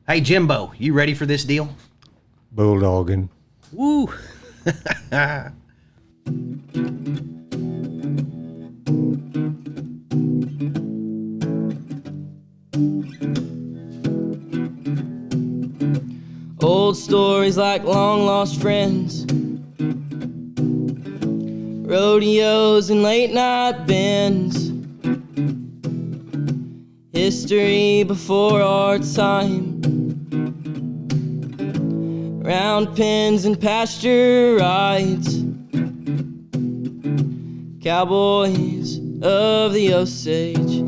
Hey, Jimbo, you ready for this deal? Bulldogging. Woo! Old stories like long-lost friends, rodeos and late-night bends, history before our time, round pens and pasture rides, cowboys of the Osage.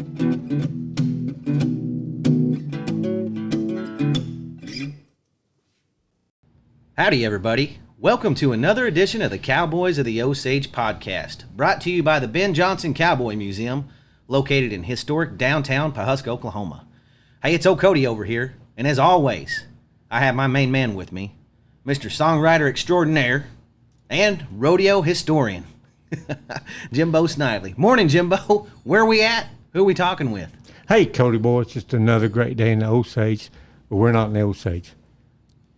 Howdy, everybody. Welcome to another edition of the Cowboys of the Osage Podcast, brought to you by the Ben Johnson Cowboy Museum, located in historic downtown Pawhuska, Oklahoma. Hey, it's old Cody over here, and as always, I have my main man with me, Mr. Songwriter Extraordinaire and Rodeo Historian, Jimbo Snidely. Morning, Jimbo. Where are we at? Who are we talking with? Hey, Cody boy, it's just another great day in the Osage, but we're not in the Osage.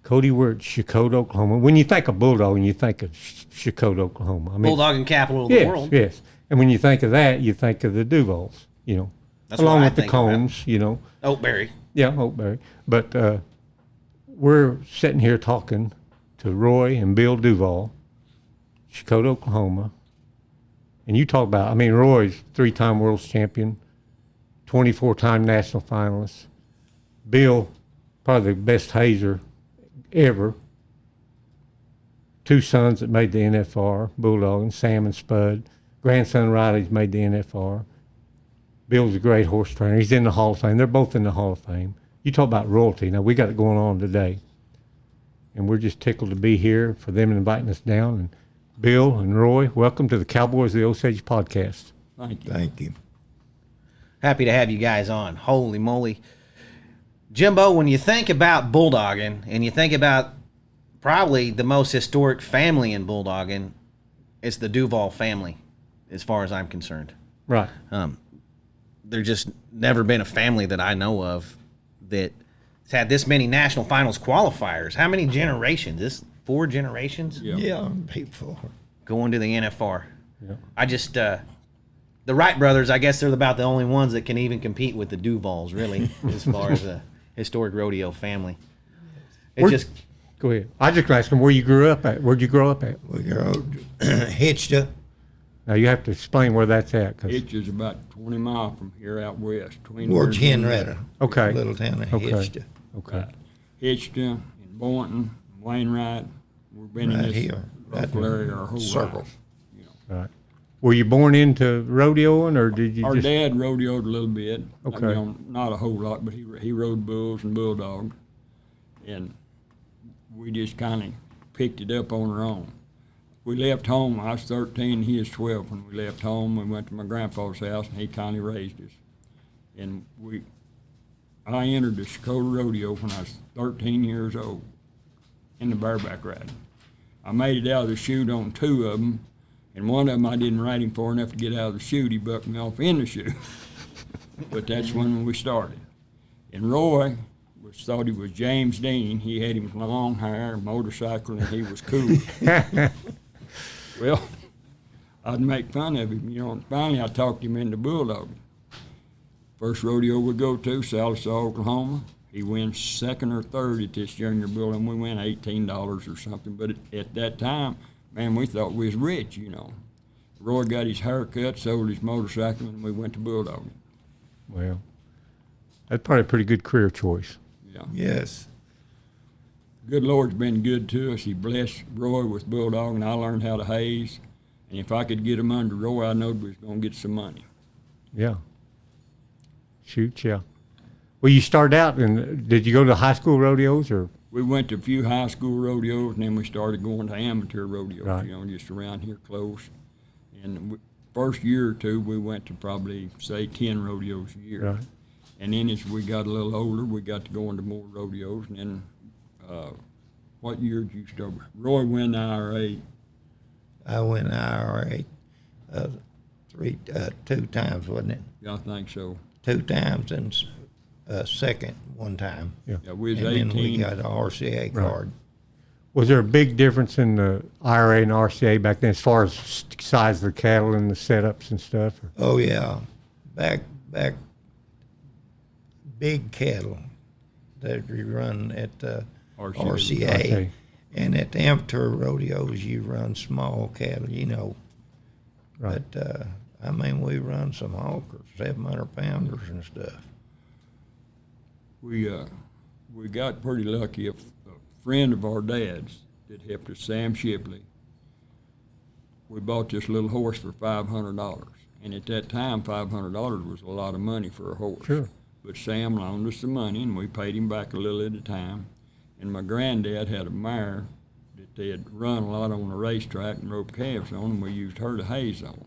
Cody, we're at Chakotah, Oklahoma. When you think of bulldog, you think of Chakotah, Oklahoma. I mean, Bulldogging capital of the world. Yes. And when you think of that, you think of the Duvalls, you know, That's along what I with the think Combs, about. you know. Oakberry. Yeah, Oakberry. But we're sitting here talking to Roy and Bill Duvall, Chakotah, Oklahoma. And you talk about, I mean, Roy's 3-time world champion, 24-time national finalist. Bill, probably the best hazer ever. 2 sons that made the NFR, Bulldog, and Sam and Spud. Grandson Riley's made the NFR. Bill's a great horse trainer. He's in the Hall of Fame. They're both in the Hall of Fame. You talk about royalty. Now, we got it going on today. And we're just tickled to be here for them inviting us down. And Bill and Roy, welcome to the Cowboys of the Osage Podcast. Thank you. Thank you. Happy to have you guys on. Holy moly. Jimbo, when you think about bulldogging and you think about probably the most historic family in bulldogging, it's the Duvall family, as far as I'm concerned. Right. There's just never been a family that I know of that's had this many national finals qualifiers. How many generations? This 4 generations? Yeah, people. Going to the NFR. Yeah. I just, the Wright brothers, I guess they're about the only ones that can even compete with the Duvalls, really, as far as a historic rodeo family. Go ahead. I just asked them where you grew up at. Where'd you grow up at? We go Hitchta. Now, you have to explain where that's at. It is about 20 miles from here out west. Towards Henrietta. Okay. Little town of Okay. Hitchta. Okay. Hitchta and Boynton, Wainwright. We've been in Right this here. local area our whole Circle. life. You know. Right. Were you born into rodeoing, or did you Our just... dad rodeoed a little bit. Okay. You know, not a whole lot, but he rode bulls and bulldogs. And we just kind of picked it up on our own. We left home. I was 13, he was 12 when we left home. We went to my grandpa's house, and he kind of raised us. And I entered the Chakotah Rodeo when I was 13 years old in the bareback riding. I made it out of the chute on 2 of them, and one of them I didn't ride him far enough to get out of the chute. He bucked me off in the chute. But that's when we started. And Roy thought he was James Dean. He had him long hair, motorcycle, and he was cool. Well, I'd make fun of him, you know, and finally I talked him into bulldogging. First rodeo we go to, Sallisaw, Oklahoma. He wins 2nd or 3rd at this junior bull, and we win $18 or something. But at that time, man, we thought we was rich, you know. Roy got his hair cut, sold his motorcycle, and we went to bulldogging. Well, that's probably a pretty good career choice. Yeah. Yes. Good Lord's been good to us. He blessed Roy with bulldog, and I learned how to haze. And if I could get him under Roy, I knowed we was going to get some money. Yeah. Shoot, yeah. Well, you started out, and did you go to high school rodeos, or? We went to a few high school rodeos, and then we started going to amateur rodeos, Right. you know, just around here close. And first year or 2, we went to probably, say, 10 rodeos a year. Right. And then as we got a little older, we got to go into more rodeos. And then, what year did you start? Roy went IRA. I went IRA 2 times, wasn't it? Yeah, I think so. 2 times, and second one time. Yeah. Yeah, we was And then 18. we got an RCA card. Was there a big difference in the IRA and RCA back then as far as size of the cattle and the setups and stuff? Or? Oh yeah, back big cattle that we run at the RCA. Okay. And at the amateur rodeos, you run small cattle, you know. Right. But I mean, we run some hawkers, 700-pounders and stuff. We got pretty lucky. A friend of our dad's that helped us, Sam Shipley, we bought this little horse for $500. And at that time, $500 was a lot of money for a horse. Sure. But Sam loaned us the money, and we paid him back a little at a time. And my granddad had a mare that they had run a lot on the racetrack and roped calves on, and we used her to haze on.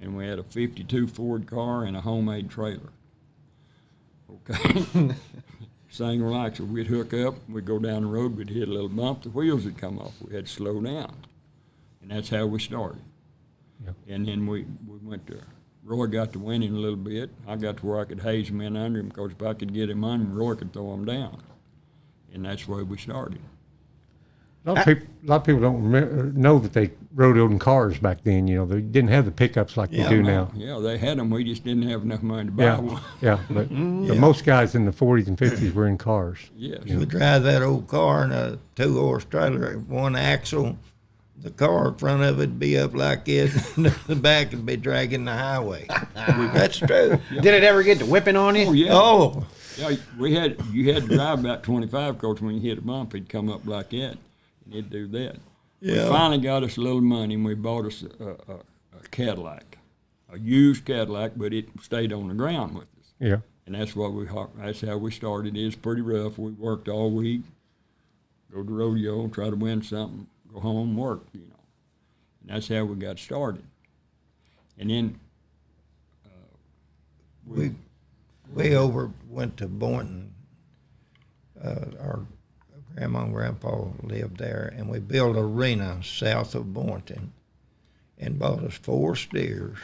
And we had a 52 Ford car and a homemade trailer. Okay. Single axle. We'd hook up, we'd go down the road, we'd hit a little bump, the wheels would come off. We had to slow down. And that's how we started. Yep. And then we went to, Roy got to winning a little bit. I got to where I could haze him in under him, because if I could get him under him, Roy could throw him down. And that's where we started. A lot of people don't know that they rodeoed in cars back then. You know, they didn't have the pickups like they do now. Yeah, they had them. We just didn't have enough money to buy one. Yeah, but most guys in the 40s and 50s were in cars. Yes. We drive that old car in a 2-horse trailer, one axle. The car in front of it would be up like this, and the back would be dragging the highway. That's true. Did it ever get to whipping on you? Oh, yeah. Oh, Yeah, you had to drive about 25, because when you hit a bump, it'd come up like that, and it'd do that. Yeah. We finally got us a little money, and we bought us a Cadillac, a used Cadillac, but it stayed on the ground with us. Yeah. And that's how we started. It's pretty rough. We worked all week, go to rodeo, try to win something, go home, work, you know. And that's how we got started. And then we went to Boynton. Our grandma and grandpa lived there, and we built an arena south of Boynton and bought us 4 steers.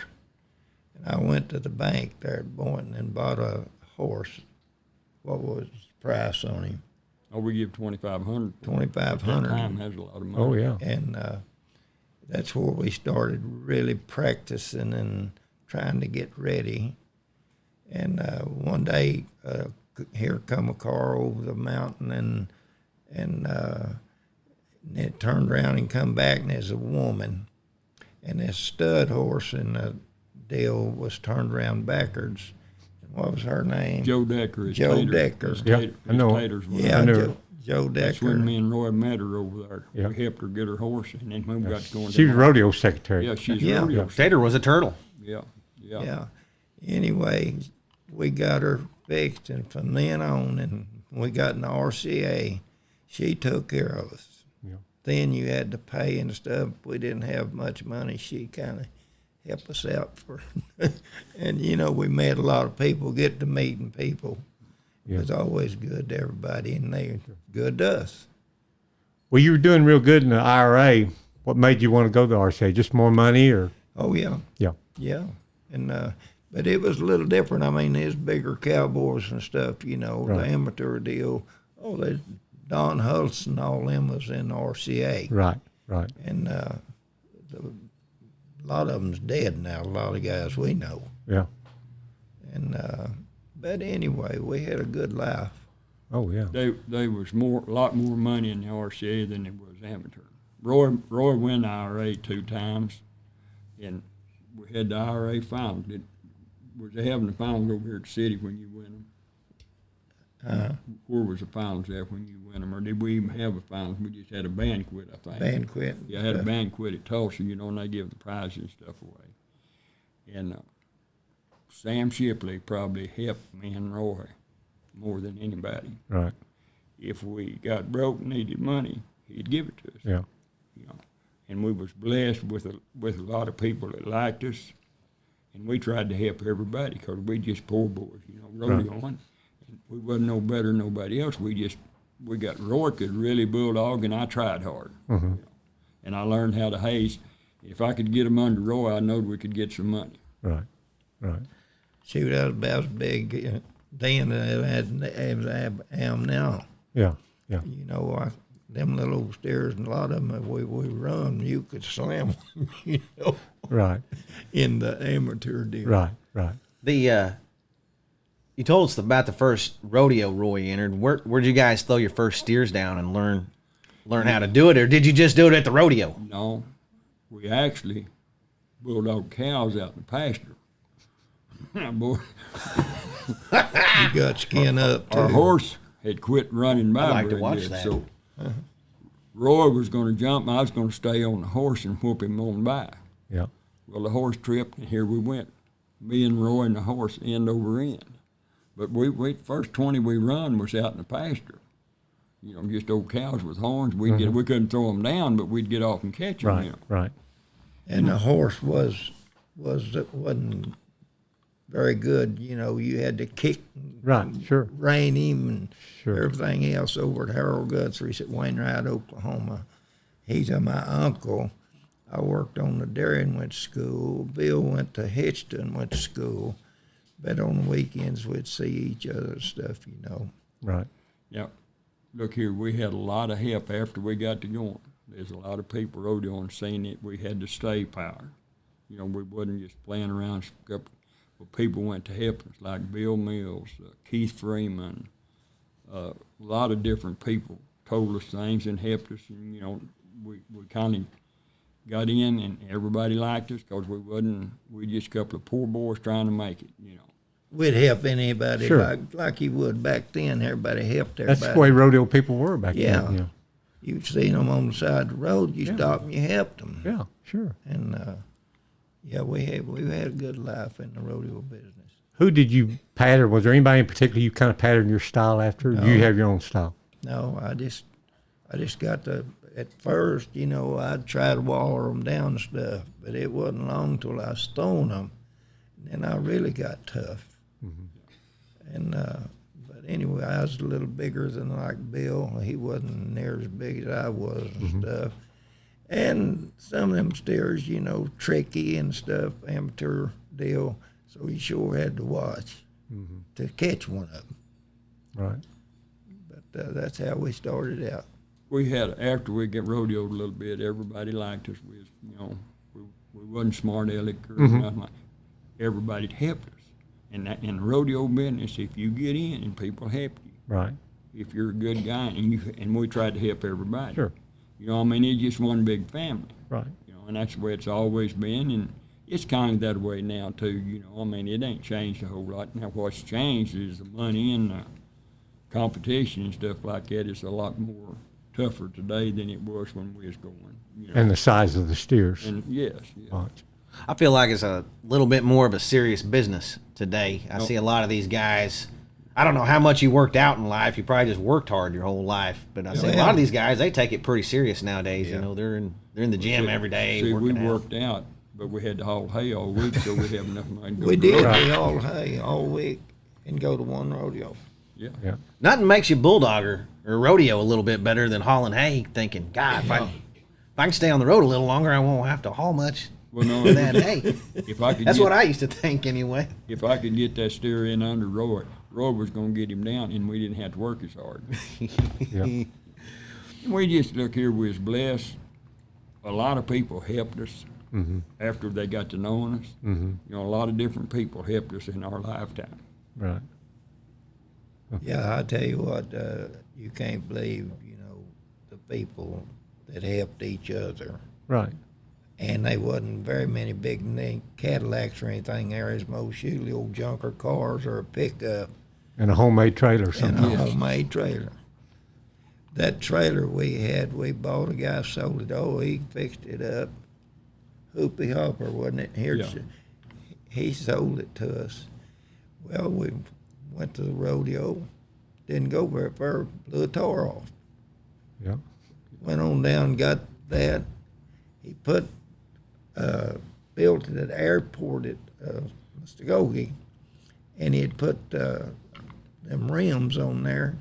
And I went to the bank there at Boynton and bought a horse. What was the price on him? oh, we give $2,500. $2,500. That time has a lot of money. Oh, yeah. And that's where we started really practicing and trying to get ready. And one day, here come a car over the mountain, and it turned around and come back, and there's a woman. And this stud horse in the deal was turned around backwards. What was her name? Joe Decker. Is Joe Tater. Decker. Is Yeah, Tater- I know. is Tater's one. Yeah, I knew Joe That's when Decker. me and Roy met her over there. Yeah. We helped her get her horse, and then when we got to going She was down- rodeo secretary. Yeah, she's Yeah. rodeo. Tater was a turtle. Yeah. Yeah. Anyway, we got her fixed, and from then on, and we got in the RCA, she took care of us. Yeah. Then you had to pay and stuff. We didn't have much money. She kind of helped us out for, and you know, we met a lot of people, get to meeting people. Yeah. It was always good to everybody, and they were good to us. Well, you were doing real good in the IRA. What made you want to go to the RCA? Just more money, or? Oh yeah. Yeah. Yeah, and but it was a little different. I mean, there's bigger cowboys and stuff, you know, Right. the amateur deal. Oh, there's Don Hulse and all them was in the RCA, Right. and a lot of them's dead now. A lot of guys we know, Yeah. and but anyway, we had a good life. Oh, yeah. They was a lot more money in the RCA than it was amateur. Roy won the IRA 2 times, and we had the IRA finals. Was they having the finals over here at the city when you win them? Where was the finals at when you win them? Or did we even have a finals? We just had a banquet, I think. Banquet. Yeah, I had a banquet at Tulsa, you know, and they give the prizes and stuff away. And Sam Shipley probably helped me and Roy more than anybody. Right. If we got broke and needed money, he'd give it to us. Yeah. You know, and we was blessed with a lot of people that liked us, and we tried to help everybody because we just poor boys, you know, rodeoing. And we wasn't no better than nobody else. We got Roy could really bulldog, and I tried hard. Mm-hmm. You know, and I learned how to haze. If I could get them under Roy, I knowed we could get some money. Right. She was about as big then as I am now. Yeah, yeah. You know, them little old steers, and a lot of them, we run, you could slam them, you know, Right, in the amateur deal. right. You told us about the first rodeo Roy entered. Where'd you guys throw your first steers down and learn how to do it, or did you just do it at the rodeo? No, we actually bulldog cows out in the pasture. Boy, You got skin up, too. our horse had quit running by. I'd like to very watch good, that. So Roy was going to jump, and I was going to stay on the horse and whoop him on by. Yeah, Well, the horse tripped, and here we went, me and Roy and the horse end over end. But we first 20 we run was out in the pasture. You know, just old cows with horns. We couldn't throw them down, but we'd get off and catch them. right, You know. right. And the horse wasn't very good. You know, you had to kick, Right, sure. rein him, and Sure. everything else over at Harold Guthrie's at Wainwright, Oklahoma. He's my uncle. I worked on the dairy and went to school. Bill went to Hitchton, went to school. But on the weekends, we'd see each other's stuff, you know. Right. Yeah. Look here, we had a lot of help after we got to going. There's a lot of people rodeoing saying that we had to stay power. You know, we wasn't just playing around. Well, people went to help us, like Bill Mills, Keith Freeman. A lot of different people told us things and helped us. And, you know, we kind of got in, and everybody liked us because we just a couple of poor boys trying to make it, you know. We'd help anybody Sure. like you would back then. Everybody helped everybody. That's the way rodeo people were back Yeah. then. You'd seen them on the side of the road. You stopped and you helped them. Yeah, sure. And we've had a good life in the rodeo business. Who did you pattern? Was there anybody in particular you kind of patterned your style after? No. Do you have your own style? No, I just got to. At first, you know, I'd try to waller them down and stuff, but it wasn't long till I stoned them, and then I really got tough. Mm-hmm. And but anyway, I was a little bigger than like Bill. He wasn't near as big as I was and stuff. And some of them steers, you know, tricky and stuff, amateur deal. So you sure had to watch to catch one of them. Right. But that's how we started out. We had, after we get rodeoed a little bit, everybody liked us. We was, you know, we wasn't smart aleck or nothing like. Everybody helped us. And that, in the rodeo business, if you get in and people help you, Right. if you're a good guy, and we tried to help everybody. Sure. You know, I mean, it's just one big family. Right. You know, and that's the way it's always been, and it's kind of that way now too. You know, I mean, it ain't changed a whole lot. Now, what's changed is the money and the competition and stuff like that. It's a lot more tougher today than it was when we was going. You know. And the size of the steers. And yes. Right. I feel like it's a little bit more of a serious business today. I see a lot of these guys. I don't know how much you worked out in life. You probably just worked hard your whole life. But I see a lot of these guys, they take it pretty serious nowadays. You know, they're in the gym every day. See, we working out. worked out, but we had to haul hay all week, so we have enough money to go We to did. rodeo. We hauled hay all week and go to one rodeo. Yeah. Yeah. Nothing makes you bulldogger or rodeo a little bit better than hauling hay. Thinking, God, if I can stay on the road a little longer, I won't have to haul much. Well, no, For that hay. if I could That's get, what I used to think anyway. if I could get that steer in under Roy was going to get him down, and we didn't have to work as hard. Yeah. We just, look here, we was blessed. A lot of people helped us after they got to knowing us. You know, a lot of different people helped us in our lifetime. Right. Yeah, I tell you what, you can't believe, you know, the people that helped each other. Right. And they wasn't very many big Cadillacs or anything there. It's most usually old junker cars or a pickup And a homemade trailer or and something. a homemade trailer. That trailer we bought, a guy sold it. Oh, he fixed it up. Hoopy Hopper, wasn't it? Here, Yeah. He sold it to us. Well, we went to the rodeo, didn't go very far, blew a tire off. Yeah. Went on down, got that. He built it at the airport at Muskogee, and he'd put them rims on there.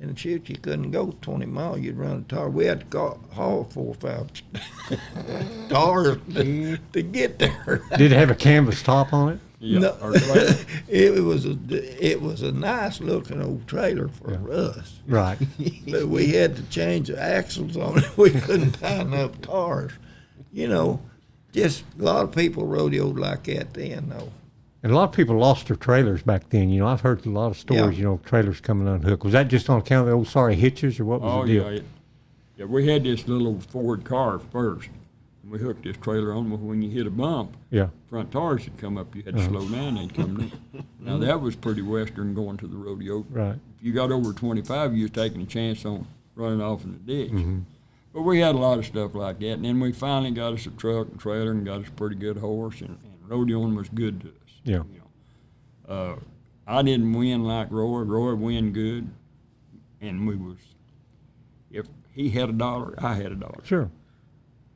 And shoot, you couldn't go 20 miles. You'd run a tire. We had to haul 4 or 5 tires to get there. Did it have a canvas top on it? Yeah. No, Or trailer. it was a nice looking old trailer for us. Right. But we had to change the axles on it. We couldn't find enough tires. You know, just a lot of people rodeoed like that then, though. And a lot of people lost their trailers back then. You know, I've heard a lot of stories, Yeah. Trailers coming unhooked. Was that just on account of the old sorry hitches, or what was Oh, the deal? yeah. Yeah, we had this little Ford car first. And we hooked this trailer on. Well, when you hit a bump, Yeah. front tires would come up. You had to slow down. They'd come in. Now, that was pretty Western going to the rodeo. Right. If you got over 25, you was taking a chance on running off in the ditch. Mm-hmm. But we had a lot of stuff like that. And then we finally got us a truck and trailer and got us a pretty good horse. And rodeoing was good to us. Yeah. I didn't win like Roy. Roy win good. And if he had $1, I had $1. Sure.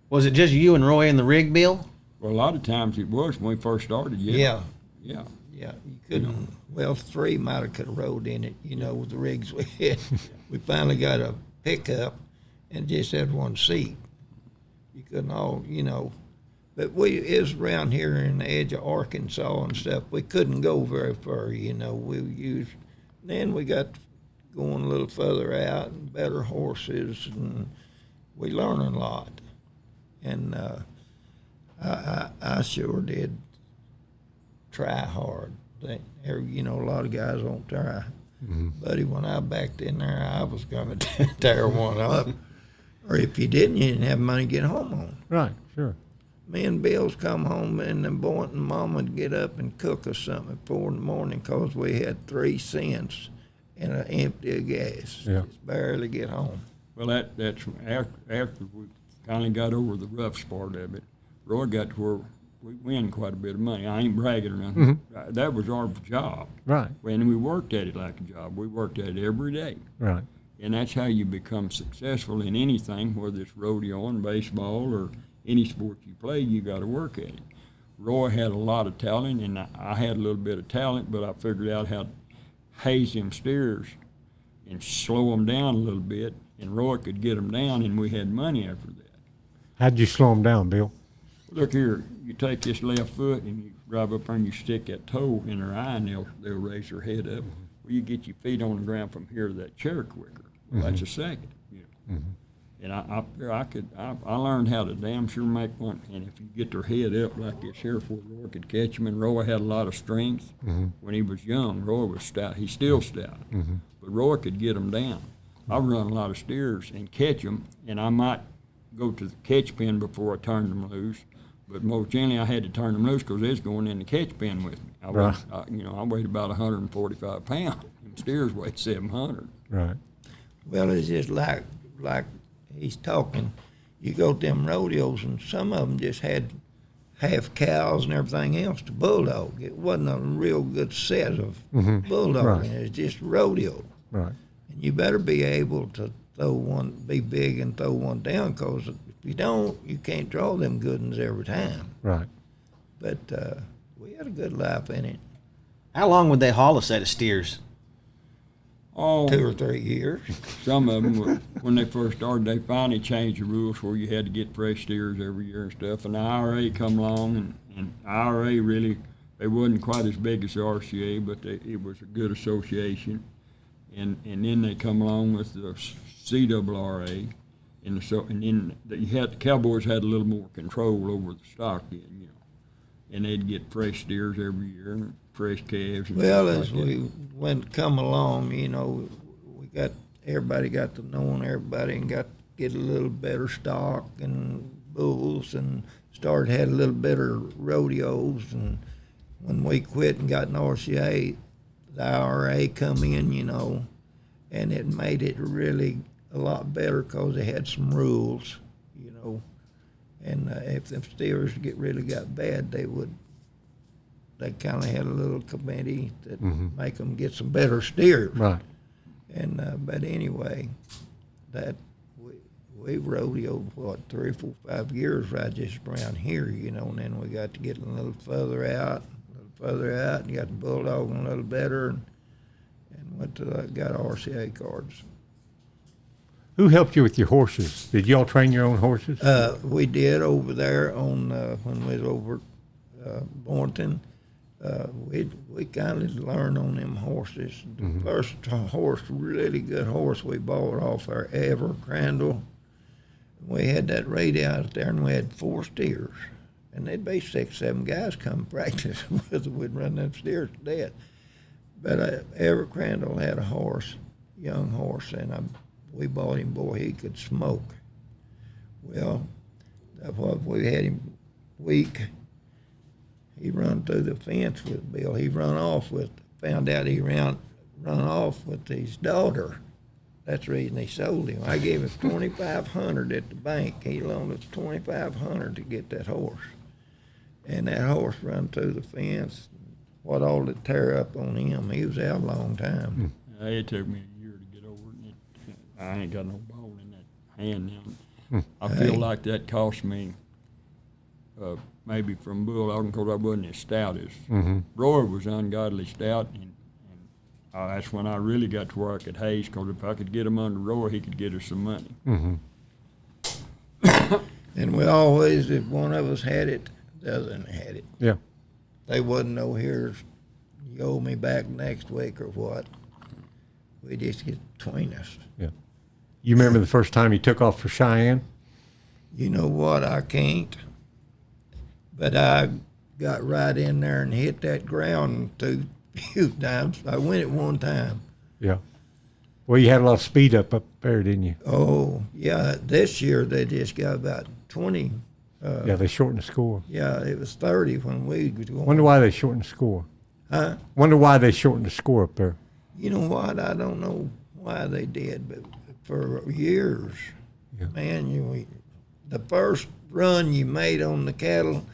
Was it just you and Roy in the rig, Bill? Well, a lot of times it was when we first started, Yeah. Yeah. Yeah, you couldn't. Well, 3 might have could have rode in it, with the rigs we had. We finally got a pickup and just had one seat. You couldn't all, But it was around here in the edge of Arkansas and stuff. We couldn't go very far, Then we got going a little further out and better horses, and we learned a lot. And I sure did try hard. A lot of guys won't try. Mm-hmm. Buddy, when I backed in there, I was going to tear one up. Or if you didn't have money to get home on. Right. Sure. Me and Bill's come home, and the boy and Mom would get up and cook us something at 4 in the morning because we had 3 cents and an empty of gas. Yeah. Just barely get home. Well, that's after we finally got over the rough part of it. Roy got to where we win quite a bit of money. I ain't bragging or nothing. That was our job. Right. And we worked at it like a job. We worked at it every day. Right. And that's how you become successful in anything, whether it's rodeoing, baseball, or any sport you play, you got to work at it. Roy had a lot of talent, and I had a little bit of talent, but I figured out how to haze them steers and slow them down a little bit, and Roy could get them down, and we had money after that. How'd you slow them down, Bill? Look here, you take this left foot and you drive up there and you stick that toe in their eye, and they'll raise their head up. Well, you get your feet on the ground from here to that chair quicker. Well, that's a second. And I learned how to damn sure make one. And if you get their head up like this here, before Roy could catch him, and Roy had a lot of strength when he was young. Roy was stout. He's still stout, but Roy could get them down. I run a lot of steers and catch them, and I might go to the catch pen before I turned them loose. But most generally, I had to turn them loose because they was going in the catch pen with me. I weighed about 145 pounds. Them steers weighed 700. Right. Well, it's just like he's talking. You go to them rodeos, and some of them just had half cows and everything else to bulldog. It wasn't a real good set of bulldogging. Right. It was just rodeo. Right. And you better be able to be big and throw one down, because if you don't, you can't draw them good ones every time. Right. But we had a good life in it. How long would they haul a set of steers? Oh, 2 or 3 years. some of them, when they first started, they finally changed the rules where you had to get fresh steers every year and stuff. And the IRA come along, and IRA really, they wasn't quite as big as the RCA, but it was a good association. And then they come along with the CRRA, and then the Cowboys had a little more control over the stock then, and they'd get fresh steers every year and fresh calves. And Well, stuff as like that. we come along, everybody got to knowing everybody and got to get a little better stock and bulls, and had a little better rodeos. And when we quit and got an RCA, the IRA come in, and it made it really a lot better because they had some rules, And if the steers really got bad, they kind of had a little committee that make them get some better steers. Right. And but anyway, that we rodeoed 3, 4, 5 years right just around here, and then we got to get a little further out, and got the bulldog a little better, and went to got RCA cards. Who helped you with your horses? Did y'all train your own horses? We did over there on when we was over Boynton. we kind of learned on them horses. The first horse, really good horse we bought off our Ever Crandall. We had that radio out there, and we had 4 steers. And there'd be 6, 7 guys come practice with us. We'd run them steers to death. But Ever Crandall had a horse, young horse, and we bought him, boy, he could smoke. Well, we had him weak. He run through the fence with Bill. He found out he run off with his daughter. That's the reason he sold him. I gave him $2,500 at the bank. He loaned us $2,500 to get that horse. And that horse run through the fence. What all to tear up on him, he was out a long time. It took me a year to get over it. I ain't got no bone in that hand now. I feel like that cost me maybe from bulldogging because I wasn't as stout as Roy was ungodly stout, and that's when I really got to where I could haze, because if I could get him under Roy, he could get us some money. And we always, if one of us had it, the other one had it. Yeah. They wasn't no here, you owe me back next week or what. We just get between us. Yeah. You remember the first time you took off for Cheyenne? You know what, I can't. But I got right in there and hit that ground a few times. I went it one time. Yeah. Well, you had a lot of speed up there, didn't you? Oh, yeah. This year they just got about 20. Yeah, they shortened the score. Yeah, it was 30 when we was going. Wonder why they shortened the score. Huh? Wonder why they shortened the score up there. You know what? I don't know why they did, but for years, man, the first run you made on the cattle,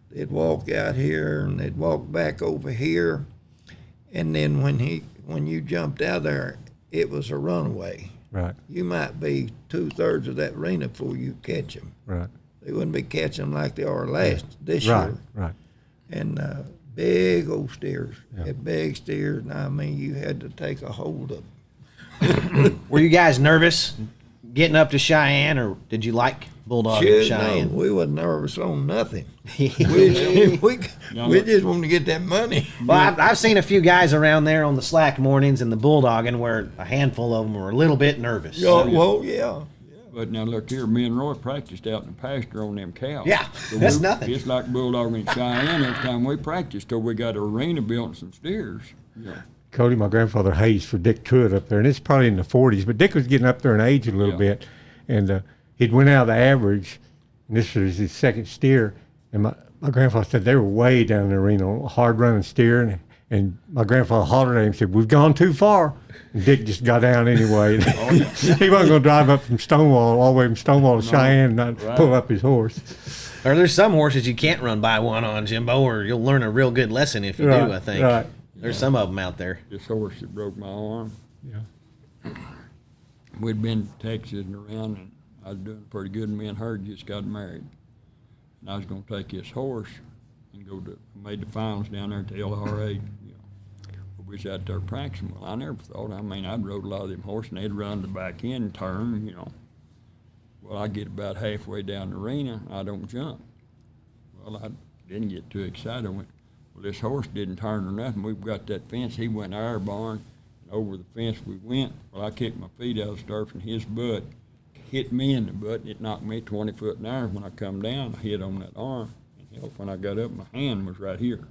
they'd walk out here and they'd walk back over here, and then when you jumped out there, it was a runaway. Right. You might be 2/3 of that arena before you catch them. Right. They wouldn't be catching them like they are this Right. year. Right. And big old steers, Yeah. big steers. And I mean, you had to take a hold of them. Were you guys nervous getting up to Cheyenne, or did you like bulldogging Shit, Cheyenne? no, we wasn't nervous on nothing. we just wanted to get that money. Well, I've seen a few guys around there on the slack mornings and the bulldogging where a handful of them were a little bit nervous. Well, yeah. But now look here, me and Roy practiced out in the pasture on them cows. Yeah, that's nothing. It's like bulldogging in Cheyenne every time we practiced till we got an arena built and some steers. Yeah. Cody, my grandfather hazed for Dick Truitt up there, and it's probably in the 40s, but Dick was getting up there in age a little bit, and he'd went out of the average, and this was his second steer, and my grandfather said they were way down in the arena on a hard-running steer, and my grandfather hollered at him and said, "We've gone too far." And Dick just got down anyway. He wasn't going to drive up from Stonewall, all the way from Stonewall to Cheyenne, and not pull up his horse. Or there's some horses you can't run by one on, Jimbo, or you'll learn a real good lesson if you do, I think. Right. There's some of them out there. This horse that broke my arm, Yeah. we'd been Texasing around, and I was doing pretty good, and me and her just got married. And I was going to take this horse and made the finals down there at the LRA. We was out there practicing. Well, I never thought, I'd rode a lot of them horses, and they'd run the back end turn, Well, I get about halfway down the arena, I don't jump. Well, I didn't get too excited. I went, well, this horse didn't turn or nothing. We've got that fence. He went our barn, and over the fence we went. Well, I kicked my feet out of the stirrups, and his butt hit me in the butt, and it knocked me 20 foot in the air. When I come down, I hit on that arm. And when I got up, my hand was right here.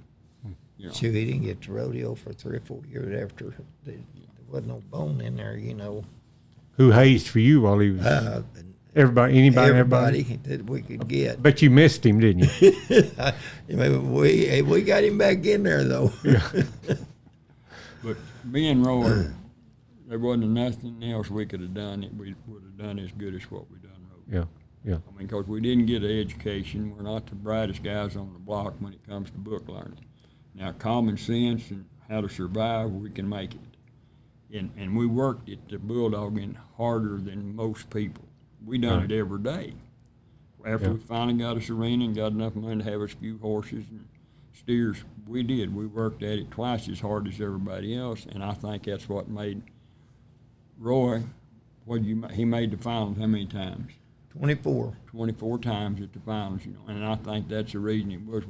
Sure, he didn't get to rodeo for 3 or 4 years after. There wasn't no bone in there, Who hazed for you while he was? Everybody that we could get. But you missed him, didn't you? we got him back in there, though. Yeah. But me and Roy, there wasn't nothing else we could have done that we would have done as good as what we done rodeo. Yeah. Because we didn't get an education. We're not the brightest guys on the block when it comes to book learning. Now, common sense and how to survive, we can make it. And we worked at the bulldogging harder than most people. We done it every day. After we finally got us arena and got enough money to have us a few horses and steers, we did. We worked at it twice as hard as everybody else, and I think that's what made Roy, he made the finals how many times? 24. 24 times at the finals, and I think that's the reason it was.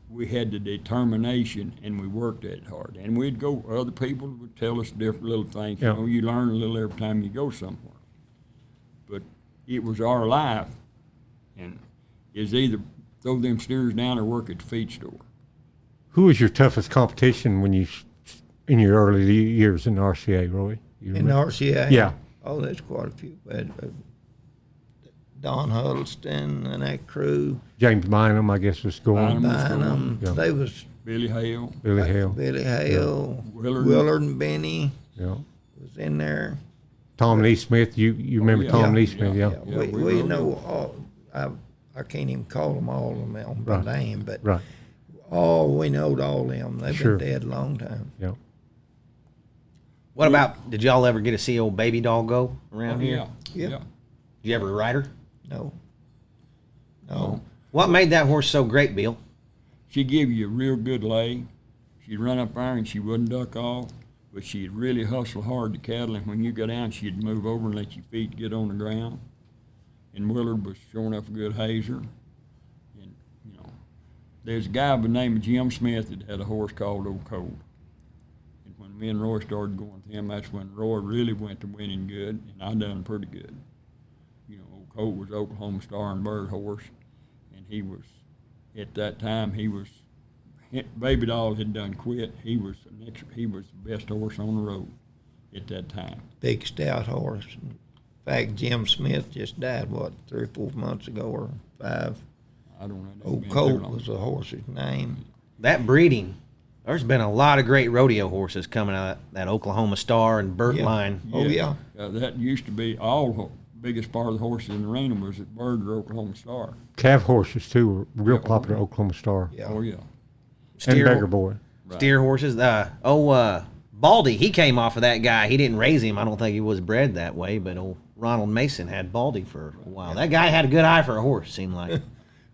we had the determination, and we worked at it hard. And we'd go, other people would tell us different little things. Yeah. You know, you learn a little every time you go somewhere. But it was our life, and is either throw them steers down or work at the feed store. Who was your toughest competition when you, in your early years in the RCA, Roy? You In the remember? RCA? Yeah. Oh, there's quite a few. Don Huddleston and that crew, James Bynum, I guess, was going. Bynum, Yeah. they was Billy Hale, Billy Hale. Billy Hale, Willard. Willard and Benny Yeah. was in there. Tom Neesmith. You remember yeah. Tom Yeah. Neesmith? Yeah. Yeah. we we rode know all. I can't even call them all of them on by Right. name, but Right. we know all them. They've Sure. been dead a long time. Yeah. What about, did y'all ever get to see old Baby Doll go around here? Yeah. Yeah. Did you ever ride her? No. Oh. What made that horse so great, Bill? She'd give you a real good lay. She'd run up there and she wouldn't duck off, but she'd really hustle hard to cattle. And when you go down, she'd move over and let your feet get on the ground. And Willard was sure enough a good hazer. And, you know, there's a guy by the name of Jim Smith that had a horse called Old Colt. And when me and Roy started going to him, that's when Roy really went to winning good, and I done pretty good. You know, Old Colt was Oklahoma Star and Bird horse, and he was, at that time, Baby Doll had done quit. He was the best horse on the road at that time. Big stout horse. In fact, Jim Smith just died, 3 or 4 months ago or 5. I don't know. It's Old been too Colt long. was the horse's name. That breeding, there's been a lot of great rodeo horses coming out of that Oklahoma Star and Burt Yeah. line. Oh, yeah. That used to be biggest part of the horses in the arena was at Bird or Oklahoma Star. Calf horses too were real Yeah. popular. Oklahoma Star Yeah. Oh, yeah. and Beggar Boy. Right. Steer horses. Baldy, he came off of that guy. He didn't raise him. I don't think he was bred that way, but old Ronald Mason had Baldy for a while. That guy had a good eye for a horse, seemed like.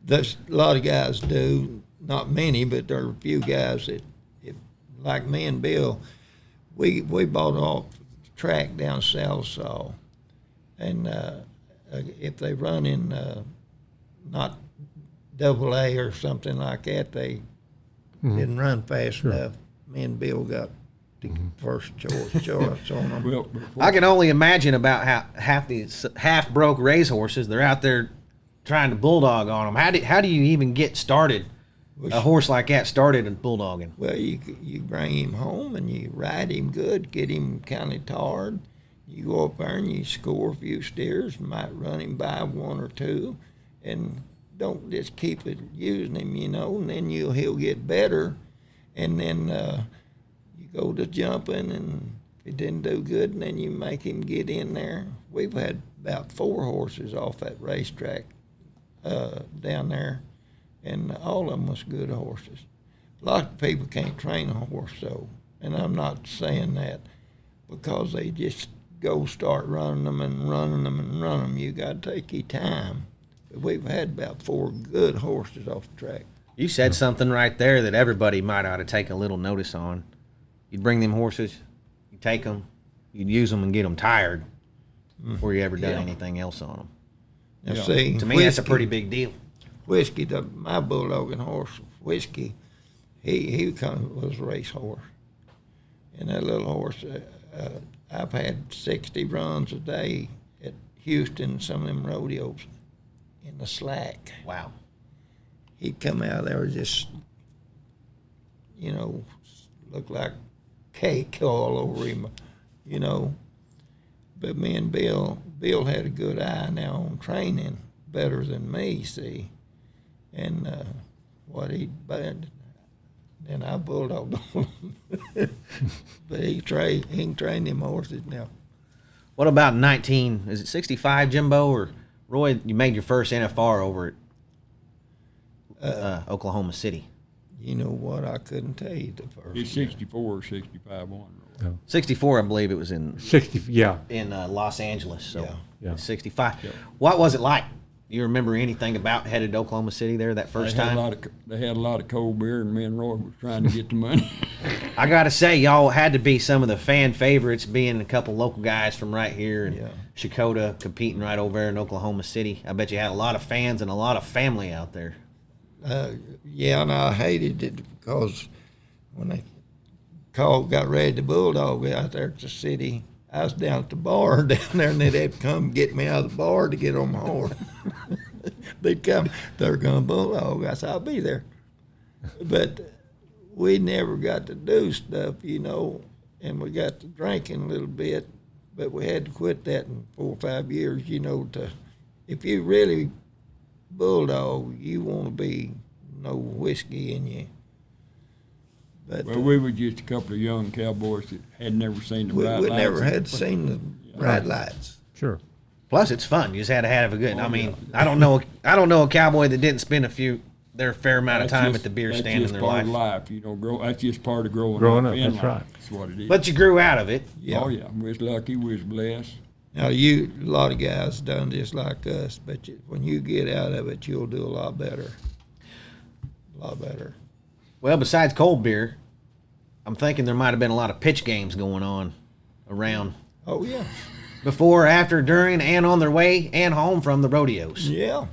There's a lot of guys do, not many, but there are a few guys that, like me and Bill, we bought off the track down Salsaw, and if they run in not AA or something like that, they didn't run fast enough. Me and Bill got the first choice on them. Well, I can only imagine about how half these half-broke racehorses, they're out there trying to bulldog on them. How do you even get started, a horse like that started in bulldogging? Well, you bring him home and you ride him good, get him kind of tired. You go up there and you score a few steers, might run him by 1 or 2, and don't just keep using him, and then he'll get better. And then you go to jumping, and if he didn't do good, and then you make him get in there. We've had about 4 horses off that racetrack down there, and all of them was good horses. A lot of people can't train a horse, though, and I'm not saying that because they just go start running them and running them and running them. You got to take your time. But we've had about 4 good horses off the track. You said something right there that everybody might ought to take a little notice on. You'd bring them horses, you take them, you'd use them and get them tired before you ever done Yeah. anything else on them. Now, Yeah. see, To me, that's a pretty big deal. Whiskey, my bulldogging horse, Whiskey, he kind of was a race horse. And that little horse, I've had 60 runs a day at Houston, some of them rodeos in the slack. Wow. He'd come out there just, look like cake all over him, But me and Bill had a good eye now on training, better than me, see. And what he'd been, then I bulldogged on him. But he can train them horses now. What about 65, Jimbo, or Roy, you made your first NFR over at Oklahoma City. You know what? I couldn't tell you the first. it's 64 or 65 one. 64, I believe it was in 60. Yeah. Los Angeles. So Yeah. 65. Yeah. What was it like? You remember anything about headed to Oklahoma City there that first They had time? they had a lot of cold beer, and me and Roy was trying to get the money. I got to say, y'all had to be some of the fan favorites, being a couple local guys from right here in Chakota competing right over there in Oklahoma City. I bet you had a lot of fans and a lot of family out there. Yeah, and I hated it because when they got ready to bulldog out there at the city, I was down at the bar down there, and they'd have to come get me out of the bar to get on my horse. They'd come, they're going to bulldog. I said, I'll be there. But we never got to do stuff, and we got to drinking a little bit, but we had to quit that in 4 or 5 years, if you really bulldog, you want to be no whiskey in you. But Well, we were just a couple of young cowboys that had never seen the bright we lights. never had seen the bright lights. Sure. Plus, it's fun. You just had to have a good. I mean, I don't know a cowboy that didn't spend their fair amount of time at the beer stand in their life. That's just part of life. That's just part of growing up. in That's life. right. That's what it is. But you grew out of it. Yeah. Oh yeah, we was lucky. We was blessed. Now, a lot of guys done just like us, but when you get out of it, you'll do a lot better. A lot better. Well, besides cold beer, I'm thinking there might have been a lot of pitch games going on around Oh, yeah. before, after, during, and on their way and home from the rodeos. Yeah.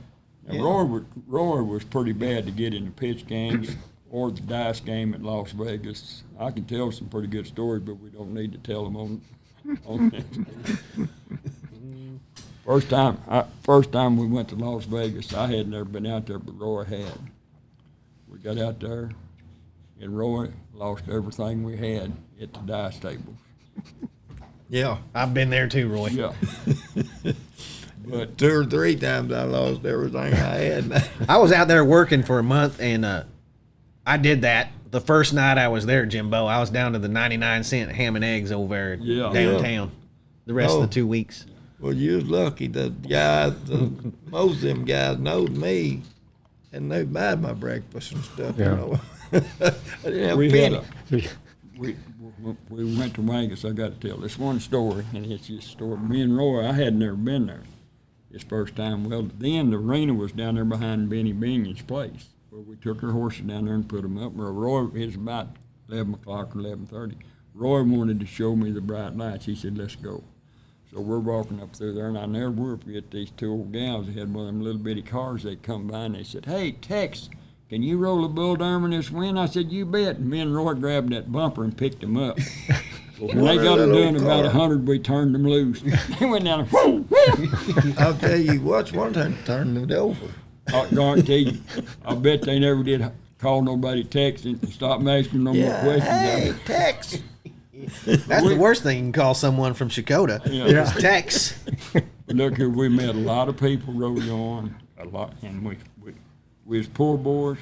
Now, Yeah. Roy was pretty bad to get in the pitch games or the dice game at Las Vegas. I can tell some pretty good stories, but we don't need to tell them on this. First time we went to Las Vegas, I had never been out there, but Roy had. We got out there, and Roy lost everything we had at the dice tables. Yeah. I've been there too, Roy. Yeah. But 2 or 3 times I lost everything I had. I was out there working for a month, and I did that. The first night I was there, Jimbo, I was down to the 99-cent ham and eggs over there downtown. The rest of the 2 weeks. Well, you was lucky. The guys, most of them guys knowed me, and they buy my breakfast and stuff. Yeah. I didn't have a we penny. we went to Vegas. I got to tell this one story, and it's just a story. Me and Roy, I had never been there this first time. Well, then the arena was down there behind Benny Binion's place. Well, we took our horses down there and put them up. Well, Roy, it was about 11 o'clock or 11:30. Roy wanted to show me the bright lights. He said, let's go. So we're walking up through there, and I never will forget these 2 old gals. They had one of them little bitty cars. They come by, and they said, hey, Tex, can you roll a bull durham in this wind? I said, you bet. And me and Roy grabbed that bumper and picked them up. Well, when they got them doing about 100, we turned them loose. They went down and whoo, whoo. I'll tell you what, one time turned it over. I guarantee you, I bet they never did call nobody Tex and stop asking no more questions. Hey, Tex. That's the worst thing you can call someone from Shakota. Yeah. Is Tex. But look here, we met a lot of people rodeoing, a lot, and we was poor boys,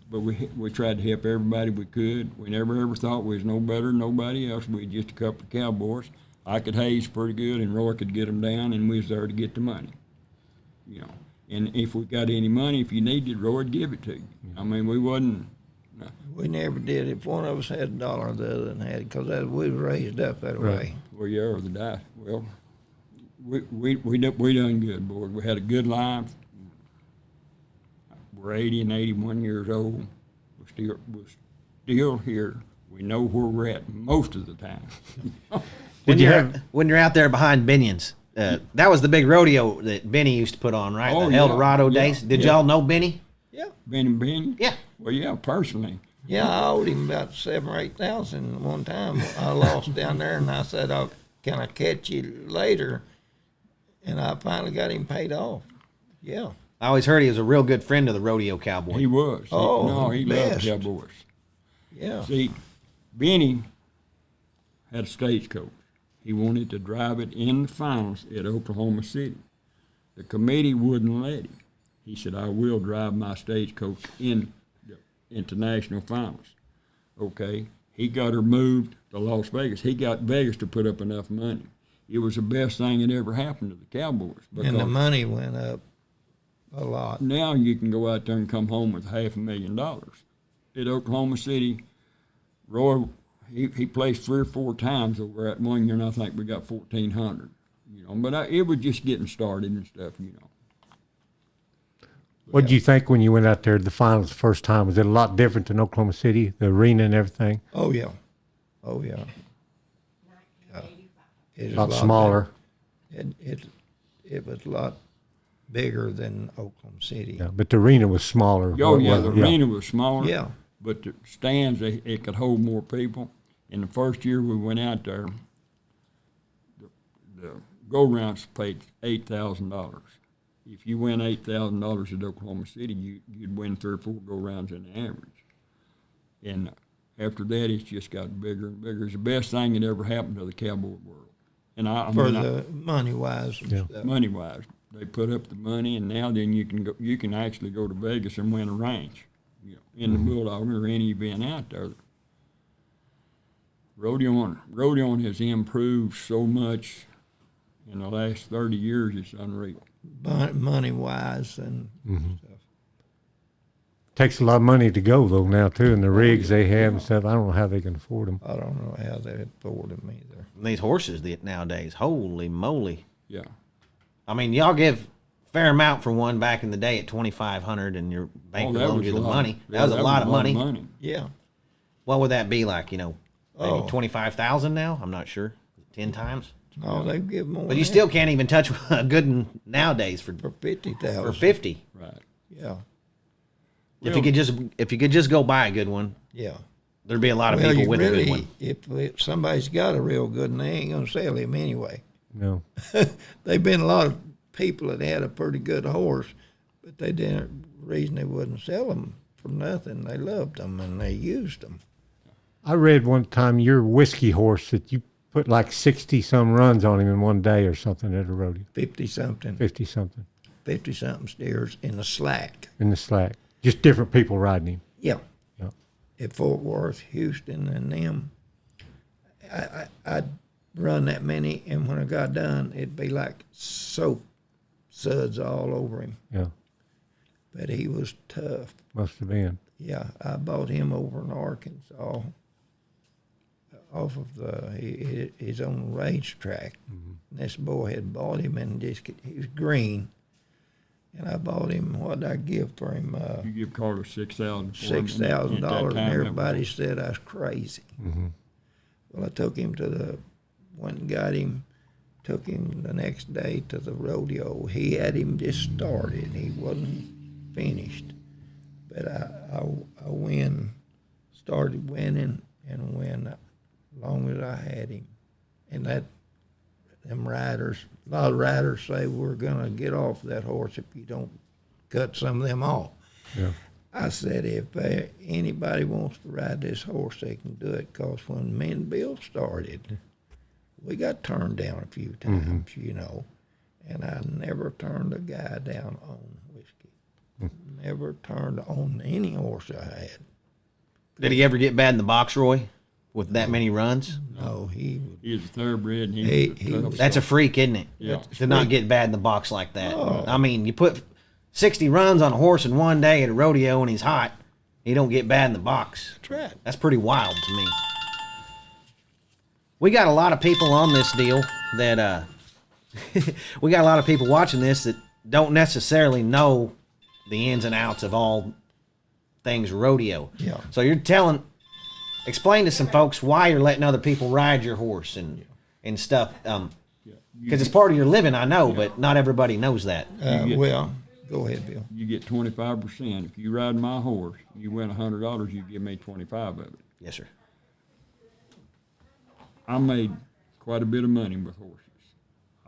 but we tried to help everybody we could. We never ever thought we was no better than nobody else. We was just a couple of cowboys. I could haze pretty good, and Roy could get them down, and we was there to get the money. And if we got any money, if you needed, Roy would give it to you. I mean, we wasn't. No. We never did. If one of us had a dollar, the other one had, because we was raised up that way. Well, yeah, or the dice. Well, we done good, boys. We had a good life. We're 80 and 81 years old. We're still here. We know where we're at most of the time. When you're out there behind Binion's, that was the big rodeo that Benny used to put on, right? Oh, the yeah. El Dorado Yeah. days. Did y'all know Benny? Yeah. Benny? Yeah. Well, yeah, personally. Yeah, I owed him about 7,000 or 8,000 one time. I lost down there, and I said, "Oh, can I catch you later?" And I finally got him paid off. Yeah. I always heard he was a real good friend of the rodeo cowboy. He was. He loved best. cowboys. Yeah. See, Benny had a stagecoach. He wanted to drive it in the finals at Oklahoma City. The committee wouldn't let him. He said, I will drive my stagecoach in the international finals. Okay. He got her moved to Las Vegas. He got Vegas to put up enough money. It was the best thing that ever happened to the Cowboys. And the money went up a lot. Now you can go out there and come home with $500,000. At Oklahoma City, Roy, he placed 3 or 4 times over at one year, and I think we got 1,400. But it was just getting started and stuff. What did you think when you went out there to the finals the first time? Was it a lot different than Oklahoma City, the arena and everything? Oh yeah. Yeah. It was A lot smaller. It was a lot bigger than Oklahoma City. Yeah, but the arena was smaller. Oh, yeah, the arena was smaller. Yeah. But the stands, it could hold more people. And the first year we went out there, the go-rounds paid $8,000. If you win $8,000 at Oklahoma City, you'd win 3 or 4 go-rounds in the average. And after that, it's just got bigger and bigger. It's the best thing that ever happened to the cowboy world. And money-wise and stuff. Money-wise, they put up the money, and now then you can actually go to Vegas and win a ranch, in the bulldog or any event out there. Rodeoing has improved so much in the last 30 years, it's unreal. Money-wise and stuff. Takes a lot of money to go, though, now, too, and the rigs they have and stuff. I don't know how they can afford them. I don't know how they afford them either. And these horses nowadays, holy moly. Yeah. I mean, y'all give a fair amount for one back in the day at $2,500, and your bank will loan you the money. That was a lot of money. Yeah. What would that be like, maybe 25,000 now? I'm not sure. 10 times? No, they give more. But you still can't even touch a good one nowadays for 50,000. For 50. Right. Yeah. If you could just go buy a good one, yeah, there'd be a lot of people with a good one. If somebody's got a real good one, they ain't gonna sell him anyway. No. They've been a lot of people that had a pretty good horse, but they didn't. Reason they wouldn't sell them for nothing. They loved them and they used them. I read one time your whiskey horse that you put like 60-some runs on him in one day or something at a rodeo. 50-something. 50-something. 50-something steers in the slack. In the slack. Just different people riding him. Yeah. Yeah. At Fort Worth, Houston, and them, I'd run that many, and when I got done, it'd be like soap suds all over him. Yeah. But he was tough. Must have been. Yeah, I bought him over in Arkansas off of his own racetrack. Mm-hmm. This boy had bought him, and he was green. And I bought him, what did I give for him? You give Carter $6,000 $6,000, and everybody said I was crazy. Mm-hmm. Well, I took him went and got him, took him the next day to the rodeo. He had him just started. He wasn't finished. But I started winning and win as long as I had him. And them riders, a lot of riders say we're going to get off that horse if you don't cut some of them off. Yeah. I said, if anybody wants to ride this horse, they can do it, because when me and Bill started, we got turned down a few times, and I never turned a guy down on whiskey. Never turned on any horse I had. Did he ever get bad in the box, Roy, with that many runs? No, he was a thoroughbred. And that's a freak, isn't it? Yeah. To not get bad in the box like that. Oh. I mean, you put 60 runs on a horse in one day at a rodeo and he's hot, he don't get bad in the box. That's right. That's pretty wild to me. We got a lot of people on this deal that we got a lot of people watching this that don't necessarily know the ins and outs of all things rodeo. Yeah. So explain to some folks why you're letting other people ride your horse and stuff. Because it's part of your living, I know, but not everybody knows that. Well, go ahead, Bill. You get 25%. If you ride my horse, you win $100, you give me 25 of it. Yes, sir. I made quite a bit of money with horses.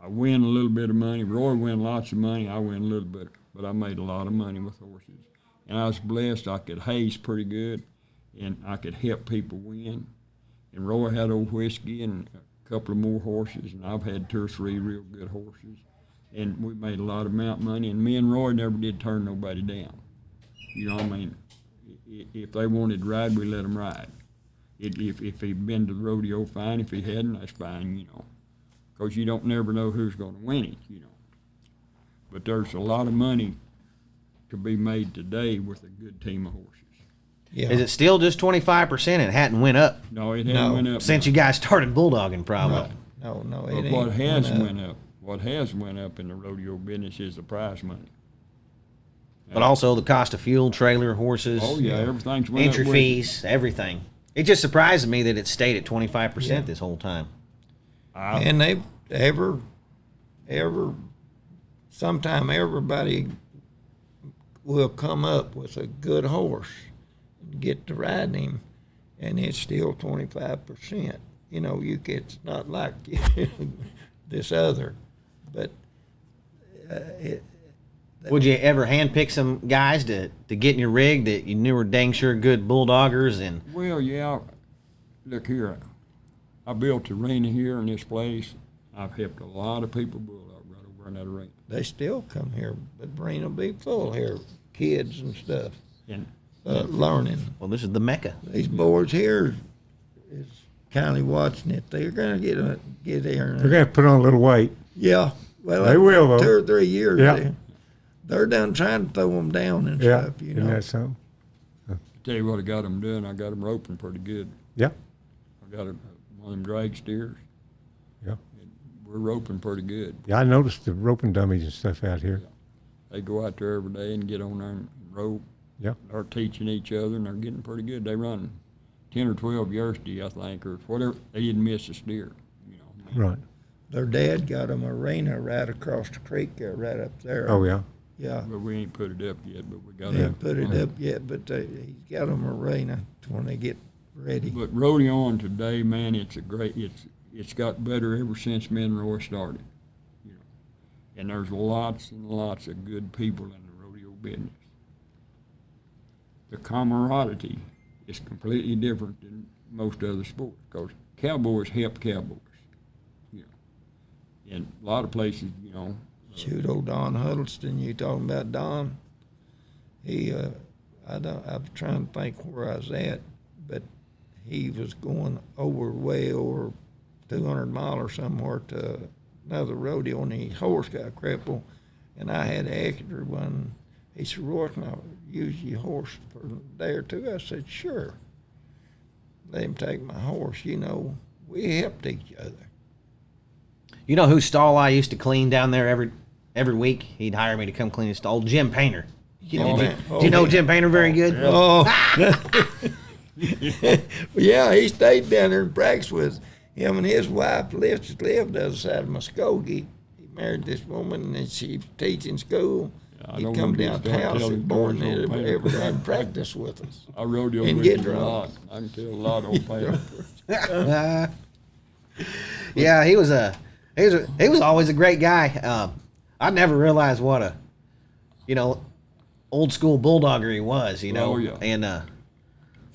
I win a little bit of money. Roy win lots of money. I win a little bit, but I made a lot of money with horses. And I was blessed. I could haze pretty good, and I could help people win. And Roy had old whiskey and a couple of more horses, and I've had 2 or 3 real good horses. And we made a lot of money, and me and Roy never did turn nobody down. You know what I mean? If they wanted to ride, we let them ride. If he'd been to the rodeo, fine. If he hadn't, that's fine, because you don't never know who's going to win it, But there's a lot of money to be made today with a good team of horses. Yeah. Is it still just 25%? It hadn't went up No, it hasn't went up since you guys started bulldogging, probably. No, But what has went up in the rodeo business is the prize money. But also the cost of fuel, trailer, horses. Oh yeah, everything's went entry up with it. fees, everything. It just surprises me that it stayed at 25% this whole time. And they've ever sometime everybody will come up with a good horse and get to ride him, and it's still 25%. You know, it's not like this other, but Would you ever handpick some guys to get in your rig that you knew were dang sure good bulldoggers? And Well, yeah. Look here, I built the arena here in this place. I've helped a lot of people bulldog right over in that arena. they still come here. The arena will be full here, kids and stuff, And learning. well, this is the Mecca. These boys here is kind of watching it. They're going to get there. They're gonna put on a little weight. Yeah. Well, They will, though. 2 or 3 years. Yeah. They're done trying to throw them down and Yeah, stuff, you isn't know. that something? tell you what I got them doing. I got them roping pretty good. Yeah, I got one of them drag steers. yeah. We're roping pretty good. Yeah, I noticed the roping dummies and stuff out here. They go out there every day and get on there and rope. Yeah. They're teaching each other, and they're getting pretty good. They run 10 or 12 yesterday, I think, or whatever. They didn't miss a steer. You know. Right. Their dad got them arena right across the creek there, right up there. Oh, yeah. Yeah. But we ain't put it up yet, but we got They it. haven't put it up yet, but he's got them arena when they get ready. But rodeoing today, man, it's got better ever since me and Roy started. You know. And there's lots and lots of good people in the rodeo business. The camaraderie is completely different than most other sports because cowboys help cowboys. You know. In a lot of places, you know. Shoot, old Don Huddleston, you talking about Don? He, I'm trying to think where I was at, but he was going way over 200 miles or somewhere to another rodeo, and his horse got crippled, and I had an extra one. He said, Roy, can I use your horse for a day or two? I said, sure. Let him take my horse. You know, we helped each other. You know whose stall I used to clean down there every week? He'd hire me to come clean his stall. Jim Painter. Do you know Jim Painter very good? Oh, yeah, he stayed down there and practiced with him and his wife. Lived the other side of Muskogee. He married this woman, and she was teaching school. I He'd don't come want to down to the start house telling and born stories there on every paper. day and practice with us. I rodeo And with get you a drunk. lot. I can tell a lot on paper. Yeah, he was always a great guy. I never realized what a, old school bulldogger he was. Oh, yeah. And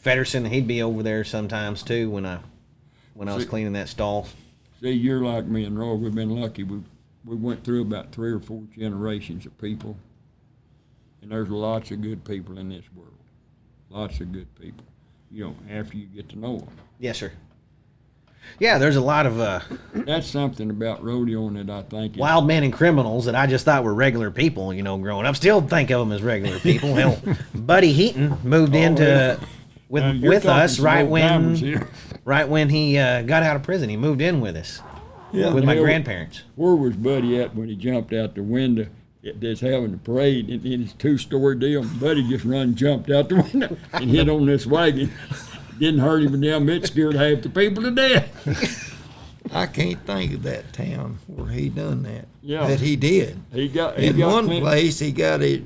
Fedderson, he'd be over there sometimes too when I was cleaning that stall. See, you're like me and Roy. We've been lucky. We went through about 3 or 4 generations of people, and there's lots of good people in this world. Lots of good people. After you get to know them. Yes, sir. Yeah, there's a lot of That's something about rodeoing that I think is, wild men and criminals that I just thought were regular people, growing up. Still think of them as regular people. Hell, Buddy Heaton moved into you're with talking us some right old timers when here. he got out of prison. He moved in with us Yeah. with my Hell, grandparents. Where was Buddy at when he jumped out the window? That's having the parade, and it's a 2-story deal. Buddy just jumped out the window and hit on this wagon. Didn't hurt him, but damn, it scared half the people to death. I can't think of that town where he done that. Yeah. That he did. He got In one plenty- place, he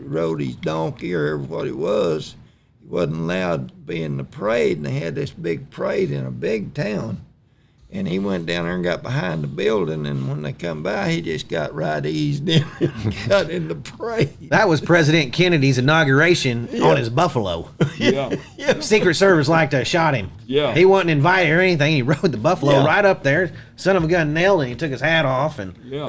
rode his donkey or what it was. He wasn't allowed to be in the parade, and they had this big parade in a big town. And he went down there and got behind the building, and when they come by, he just got right eased in and got in the parade. That was President Kennedy's inauguration on his buffalo. Yeah. Secret Service liked to shot him. Yeah. He wasn't invited or anything. He rode the buffalo Yeah. right up there. Son of a gun nailed, and he took his hat off. And Yeah.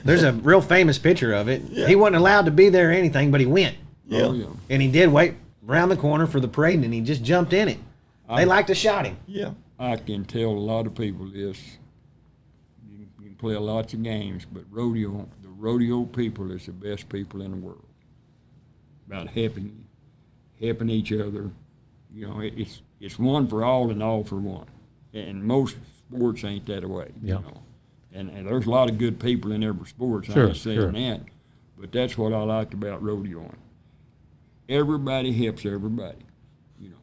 there's a real famous picture of it. He wasn't allowed to be there or anything, but he went. Oh, yeah. And he did wait around the corner for the parade, and he just jumped in it. They liked to shot him. Yeah. I can tell a lot of people this. You can play lots of games, but the rodeo people is the best people in the world. About helping each other. It's one for all and all for one. And most sports ain't that way. Yeah. And there's a lot of good people in every sport. Sure, I'm not saying sure. that, but that's what I like about rodeoing. Everybody helps everybody.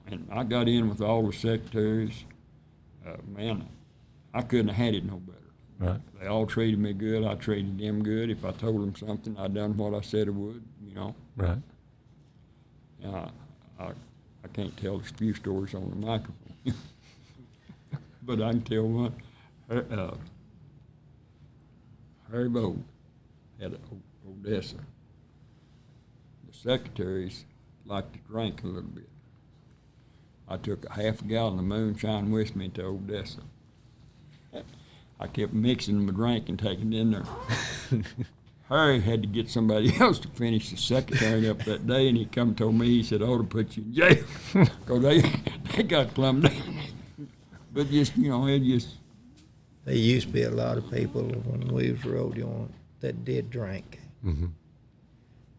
And I got in with all the secretaries. Man, I couldn't have had it no better. Right. They all treated me good. I treated them good. If I told them something, I done what I said I would, you know. Right. I can't tell the few stories on the microphone. But I can tell one. Harry Bowe had Odessa. The secretaries liked to drink a little bit. I took a half a gallon of moonshine with me to Odessa. I kept mixing my drink and taking it in there. Harry had to get somebody else to finish the secretary up that day, and he come and told me, he said, I ought to put you in jail, because they got plumbed down. But just, you know, it just... There used to be a lot of people when we was rodeoing that did drink. Mm-hmm.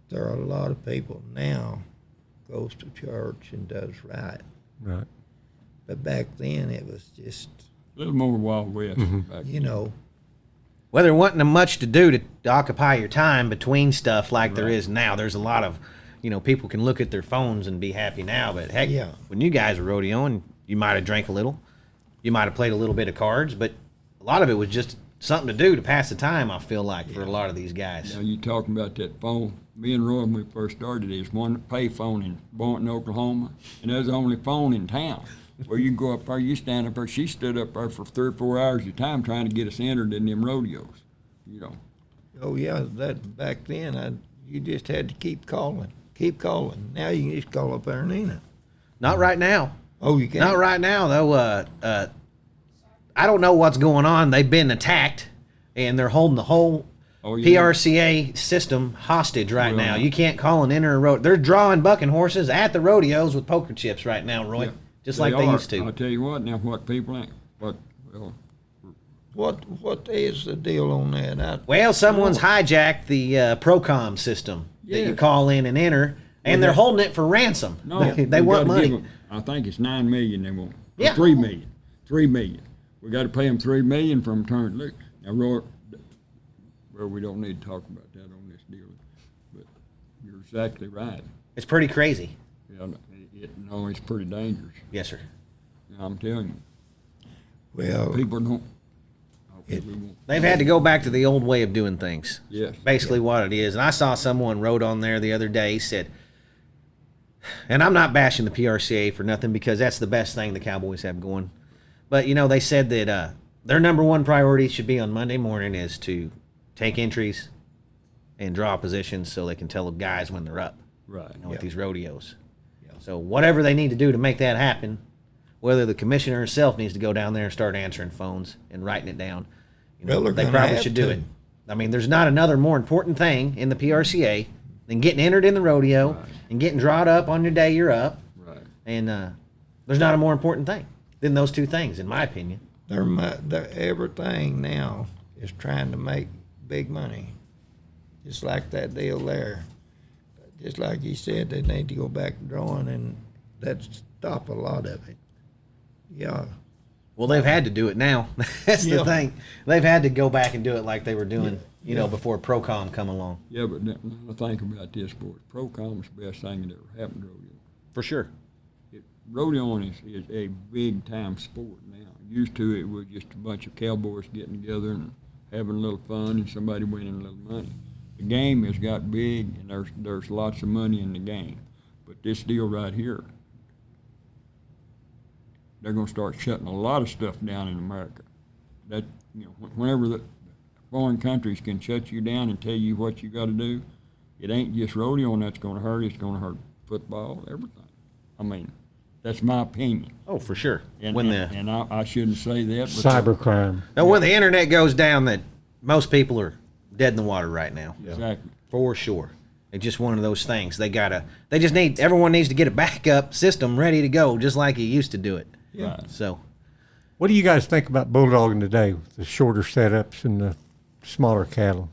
There are a lot of people now goes to church and does right. Right. But back then it was just, A little more Wild West. Back you know, Well, there wasn't much to do to occupy your time between stuff like there Right. is now. There's a lot of, people can look at their phones and be happy now. But heck, Yeah. when you guys were rodeoing, you might have drank a little. You might have played a little bit of cards, but a lot of it was just something to do to pass the time, I feel like, for a lot of these guys. Now, you talking about that phone. Me and Roy, when we first started, there's one pay phone in Boynton, Oklahoma, and there's the only phone in town. Where you can go up there, you stand up there. She stood up there for 3 or 4 hours at a time trying to get us entered in them rodeos, you know. oh yeah, that back then you just had to keep calling. Now you can just call up there and in it. Not right now. Oh, you can't? Not right now, though. I don't know what's going on. They've been attacked, and they're holding the whole PRCA system hostage right now. You can't call and enter a road. They're drawing bucking horses at the rodeos with poker chips right now, Roy, Yeah, just like they are. used to. I'll tell you what, now what people ain't, well, What is the deal on that? Well, someone's hijacked the Procom system that you Yes. call in and enter, and they're holding it for ransom. no, they we want gotta give money. them, I think it's $9 million they want. Or Yeah. $3 million. $3 million. We got to pay them $3 million from turn. Look, now, Roy, well, we don't need to talk about that on this deal, but you're exactly right. It's pretty crazy. Yeah, no, it's pretty dangerous. Yes, sir. I'm telling you, Well, people don't. Okay, we won't. They've had to go back to the old way of doing things. Yes. Basically what it is. And I saw someone wrote on there the other day, said, and I'm not bashing the PRCA for nothing because that's the best thing the Cowboys have going. But, they said that their number one priority should be on Monday morning is to take entries and draw positions so they can tell the guys when they're up, Right. with these rodeos. So whatever they need to do to make that happen, whether the commissioner herself needs to go down there and start answering phones and writing it down, Well, they're they gonna probably have should do to. it. I mean, there's not another more important thing in the PRCA than getting entered in the rodeo and getting drawn up on your day you're up. Right. And there's not a more important thing than those two things, in my opinion. everything now is trying to make big money. Just like that deal there. Just like you said, they need to go back to drawing, and that stop a lot of it. Yeah. Well, they've had to do it now. That's the Yeah. thing. They've had to go back and do it like they were doing, before Procom come along. Yeah, but now think about this, boys. Procom's the best thing that ever happened to rodeo. For sure. Rodeoing is a big time sport now. Used to it was just a bunch of cowboys getting together and having a little fun and somebody winning a little money. The game has got big and there's lots of money in the game. But this deal right here, they're going to start shutting a lot of stuff down in America. That whenever the foreign countries can shut you down and tell you what you got to do, it ain't just rodeoing that's going to hurt. It's going to hurt football, everything. I mean, that's my opinion. Oh, for sure. And, when and I shouldn't say that. But Cybercrime. when the internet goes down, that most people are dead in the water right now. Exactly. For sure. It's just one of those things. Everyone needs to get a backup system ready to go, just like you used to do it. Yeah. Right. So, What do you guys think about bulldogging today with the shorter setups and the smaller cattle?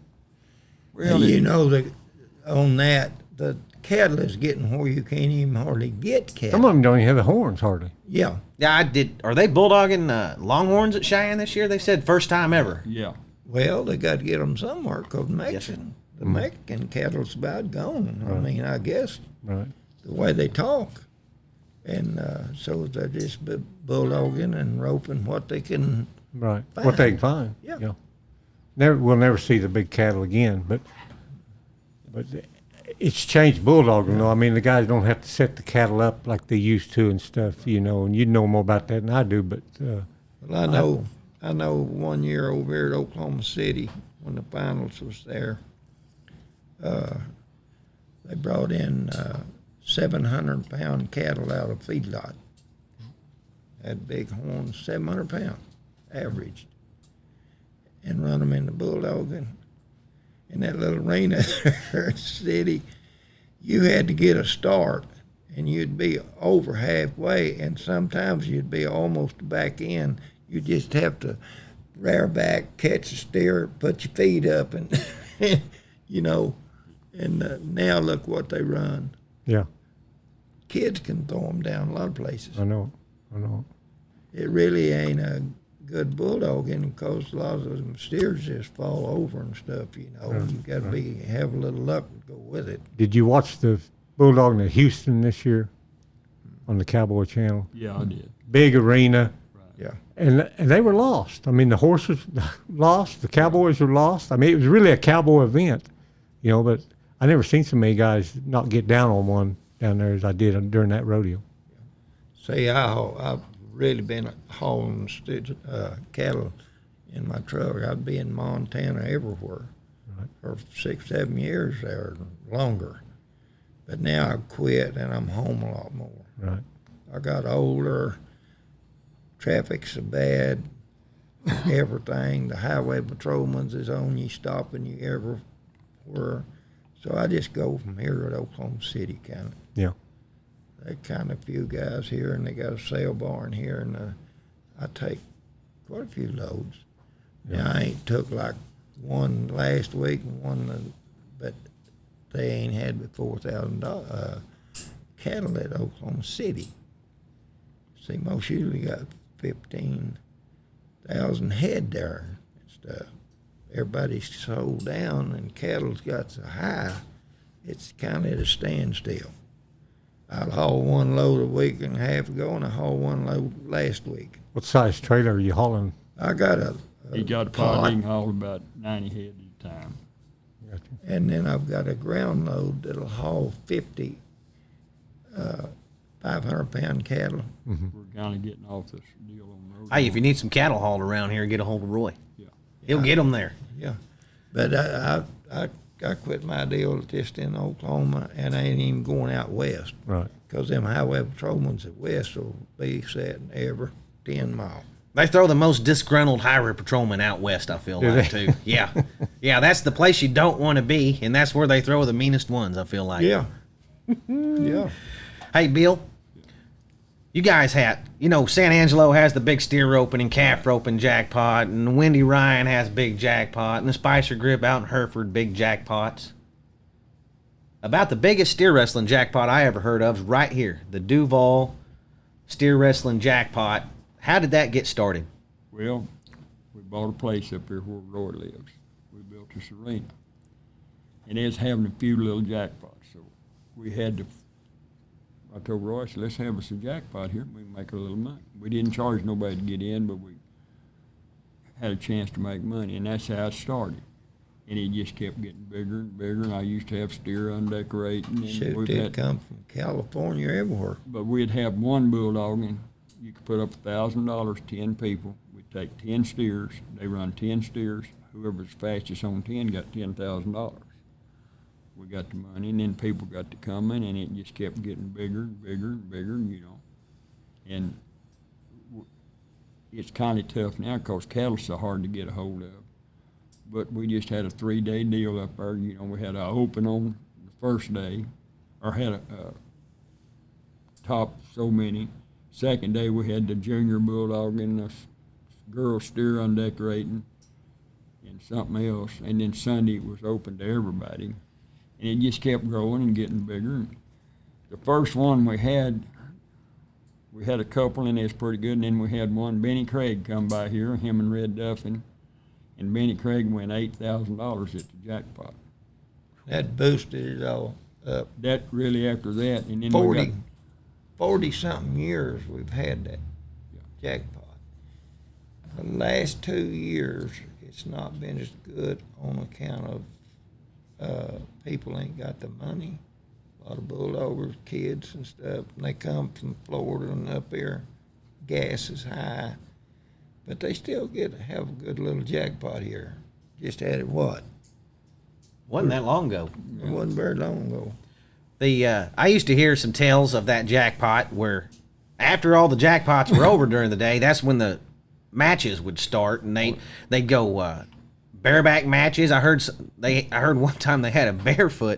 Well, On that, the cattle is getting where you can't even hardly get cattle. Some of them don't even have the horns hardly. Yeah. yeah, I did. Are they bulldogging Longhorns at Cheyenne this year? They said first time ever. yeah. Well, they got to get them somewhere because Yes, the Mexican cattle's about gone. I mean, I guess Right. the way they talk. And so they're just bulldogging and roping what they can. Right. Fine. What they can find. Yeah. we'll never see the big cattle again. But it's changed bulldogging, though. I mean, the guys don't have to set the cattle up like they used to and stuff, you know. And you know more about that than I do. But Well, I know 1 year over here at Oklahoma City when the finals was there, they brought in 700-pound cattle out of feedlot. Had big horns, 700 pounds averaged, and run them in the bulldogging. In that little arena there in the city, you had to get a start, and you'd be over halfway, and sometimes you'd be almost back in. You just have to rear back, catch a steer, put your feet up, and you know. And now look what they run. yeah, Kids can throw them down a lot of places. I know. It really ain't a good bulldogging because a lot of them steers just fall over and stuff. You know, you got to have a little luck to go with it. Did you watch the bulldogging at Houston this year on the Cowboy Channel? Yeah, I did. Big arena. Yeah. And they were lost. I mean, the horses lost. The Cowboys were lost. I mean, it was really a cowboy event, you know. But I never seen so many guys not get down on one down there as I did during that rodeo. See, I've really been hauling cattle in my truck. I'd be in Montana everywhere for 6-7 years there, longer. But now I've quit and I'm home a lot more. Right. I got older. Traffic's so bad. Everything. The highway patrolman's is on you, stopping you everywhere. So I just go from here to Oklahoma City, kind of. Yeah. They kind of few guys here, and they got a sale barn here, and I take quite a few loads. Yeah. Now I ain't took like one last week and one, but they ain't had but 4,000 cattle at Oklahoma City. See, most usually got 15,000 head there and stuff. Everybody's sold down, and cattle's got so high, it's kind of at a standstill. I'll haul one load a week and a half ago, and I hauled one load last week. What size trailer are you hauling? I got a He got a pot, pod, he can haul about 90 head at a time. Gotcha. and then I've got a ground load that'll haul 50 500-pound cattle. Mm-hmm. We're kind of getting off this deal on the road. Hey, if you need some cattle hauled around here, get a hold of Roy. Yeah. He'll get them there. Yeah, but I quit my deal just in Oklahoma, and I ain't even going out west. Right. Because them highway patrolmen's at west will be setting every 10 miles. They throw the most disgruntled highway patrolmen out west, I feel like, too. Yeah. Yeah, that's the place you don't want to be, and that's where they throw the meanest ones, I feel like. Yeah. Yeah. Hey, Bill, you guys had, San Angelo has the big steer roping and calf roping jackpot, and Wendy Ryan has big jackpot, and the Spicer Grip out in Hereford, big jackpots. About the biggest steer wrestling jackpot I ever heard of is right here, the Duvall steer wrestling jackpot. How did that get started? Well, we bought a place up here where Roy lives. We built this arena. And it's having a few little jackpots. So we had to, I told Roy, I said, let's have us a jackpot here. We can make a little money. We didn't charge nobody to get in, but we had a chance to make money. And that's how it started. And it just kept getting bigger and bigger. And I used to have steer undecorating. And Shoot, we've they had, come from California everywhere. but we'd have one bulldog, and you could put up $1,000, 10 people. We'd take 10 steers. They run 10 steers. Whoever's fastest on 10 got $10,000. We got the money, and then people got to coming, and it just kept getting bigger and bigger and bigger, And it's kind of tough now because cattle's so hard to get a hold of. But we just had a 3-day deal up there. We had an open on the first day, or had a top so many. Second day we had the junior bulldog and the girl steer undecorating and something else. And then Sunday it was open to everybody. And it just kept growing and getting bigger. The first one we had a couple, and it was pretty good. And then we had one, Benny Craig, come by here, him and Red Duffin. And Benny Craig won $8,000 at the jackpot. That boosted it all up. That really after that, and then 40-something years we've had that jackpot. The last 2 years, it's not been as good on account of people ain't got the money. A lot of bulldoggers, kids and stuff, and they come from Florida and up there, gas is high, but they still have a good little jackpot here. Just had it Wasn't that long ago. It wasn't very long ago. I used to hear some tales of that jackpot where after all the jackpots were over during the day, that's when the matches would start, and they'd go bareback matches. I heard one time they had a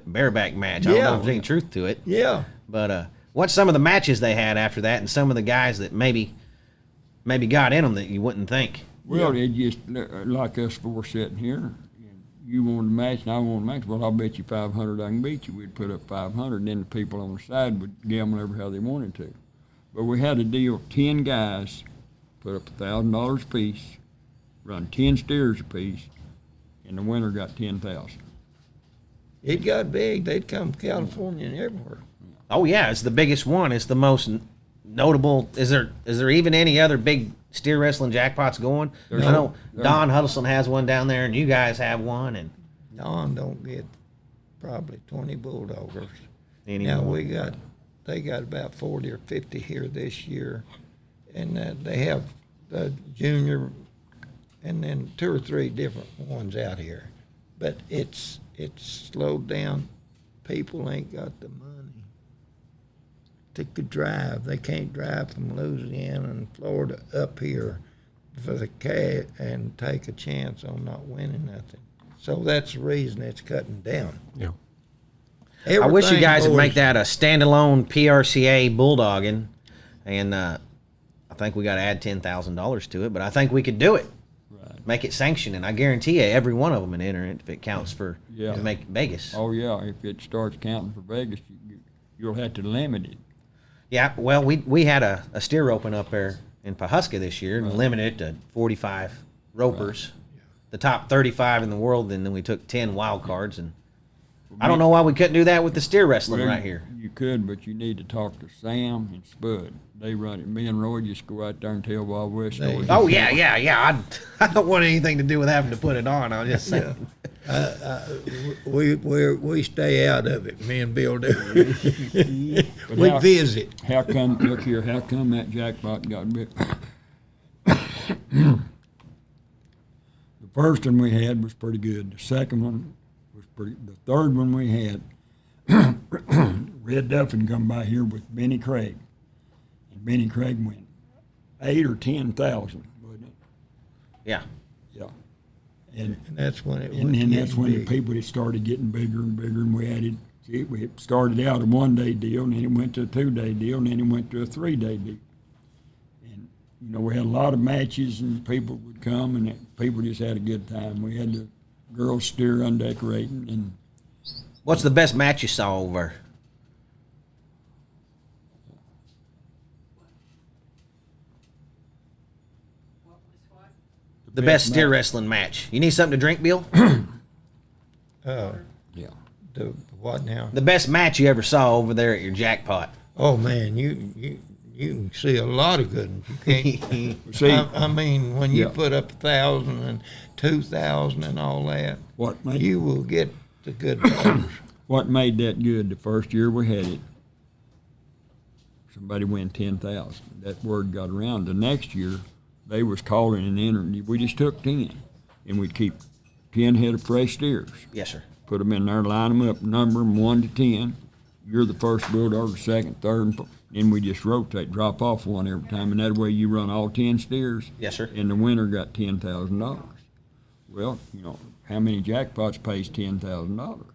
bareback match. I don't know if there's any truth to it. Yeah. But what's some of the matches they had after that, and some of the guys that maybe got in them that you wouldn't think? Well, they just like us four sitting here. You want a match and I want a match. Well, I'll bet you 500 I can beat you. We'd put up 500, and then the people on the side would gamble over how they wanted to. But we had a deal, 10 guys put up $1,000 apiece, run 10 steers apiece, and the winner got $10,000. It got big. They'd come from California and everywhere. Oh yeah, it's the biggest one. It's the most notable. Is there even any other big steer wrestling jackpots going? I know Don Huddleston has one down there, and you guys have one. And Don don't get probably 20 bulldoggers. anymore. Now they got about 40 or 50 here this year, and they have the junior, and then 2 or 3 different ones out here. But it's slowed down. People ain't got the money to drive. They can't drive from Louisiana and Florida up here for the cash and take a chance on not winning nothing. So that's the reason it's cutting down. Yeah. I wish you guys would make boys- that a standalone PRCA bulldogging, and I think we got to add $10,000 to it. But I think we could do it. Right. Make it sanctioned, and I guarantee you, every one of them would enter it if it counts for Yeah. to make Vegas. Oh, yeah, if it starts counting for Vegas, you'll have to limit it. Yeah, well, we had a steer roping up there in Pawhuska this year and limited it to 45 ropers, the top 35 in the world, and then we took 10 wild cards. And I don't know why we couldn't do that with the steer wrestling Well, right here. You could, but you need to talk to Sam and Spud. They run it. Me and Roy just go out there and tell Wild West stories. Oh, yeah. I don't want anything to do with having to put it on. I was just saying. We stay out of it. Me and Bill do. But We how- visit. How come that jackpot got big? The first one we had was pretty good. The second one was pretty. The third one we had, Red Duffin come by here with Benny Craig, and Benny Craig went 8 or 10,000, wasn't it? Yeah. Yeah. And That's when it And went then that's when the big. people it started getting bigger and bigger, and we added. We started out a 1-day deal, and then it went to a 2-day deal, and then it went to a 3-day deal. And we had a lot of matches, and people would come, and people just had a good time. We had the girls steer undecorating, and What's the best match you saw over? The best steer match. wrestling match. You need something to drink, Bill? Oh, Yeah. the what now? The best match you ever saw over there at your jackpot. Oh man, you can see a lot of good ones. You can't. See, I mean, when you Yeah. put up 1,000 and 2,000 and all that, what made you will get the good numbers. what made that good the first year we had it? Somebody win 10,000. That word got around. The next year, they was calling and entering. We just took 10, and we'd keep 10 head of fresh steers. Yes, sir. Put them in there, line them up, number them 1 to 10. You're the first bulldog, second, third, and fourth. Then we just rotate, drop off one every time, and that way you run all 10 steers. Yes, sir. And the winner got $10,000. Well, how many jackpots pays $10,000?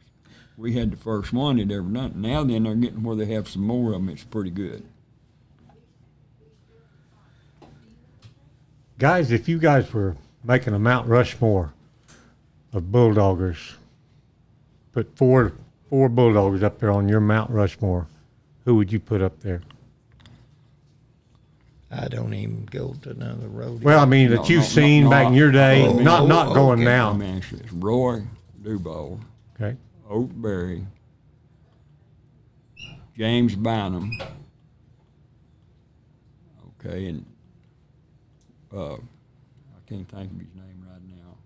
We had the first one that ever done it. Now then they're getting where they have some more of them. It's pretty good. Guys, if you guys were making a Mount Rushmore of bulldoggers, put four bulldoggers up there on your Mount Rushmore, who would you put up there? I don't even go to another rodeo. Well, I mean, that you've seen back in your day, not going okay. now. Let me answer this. Roy Duvall, Okay. Oakberry, James Bynum, okay, and I can't think of his name right now.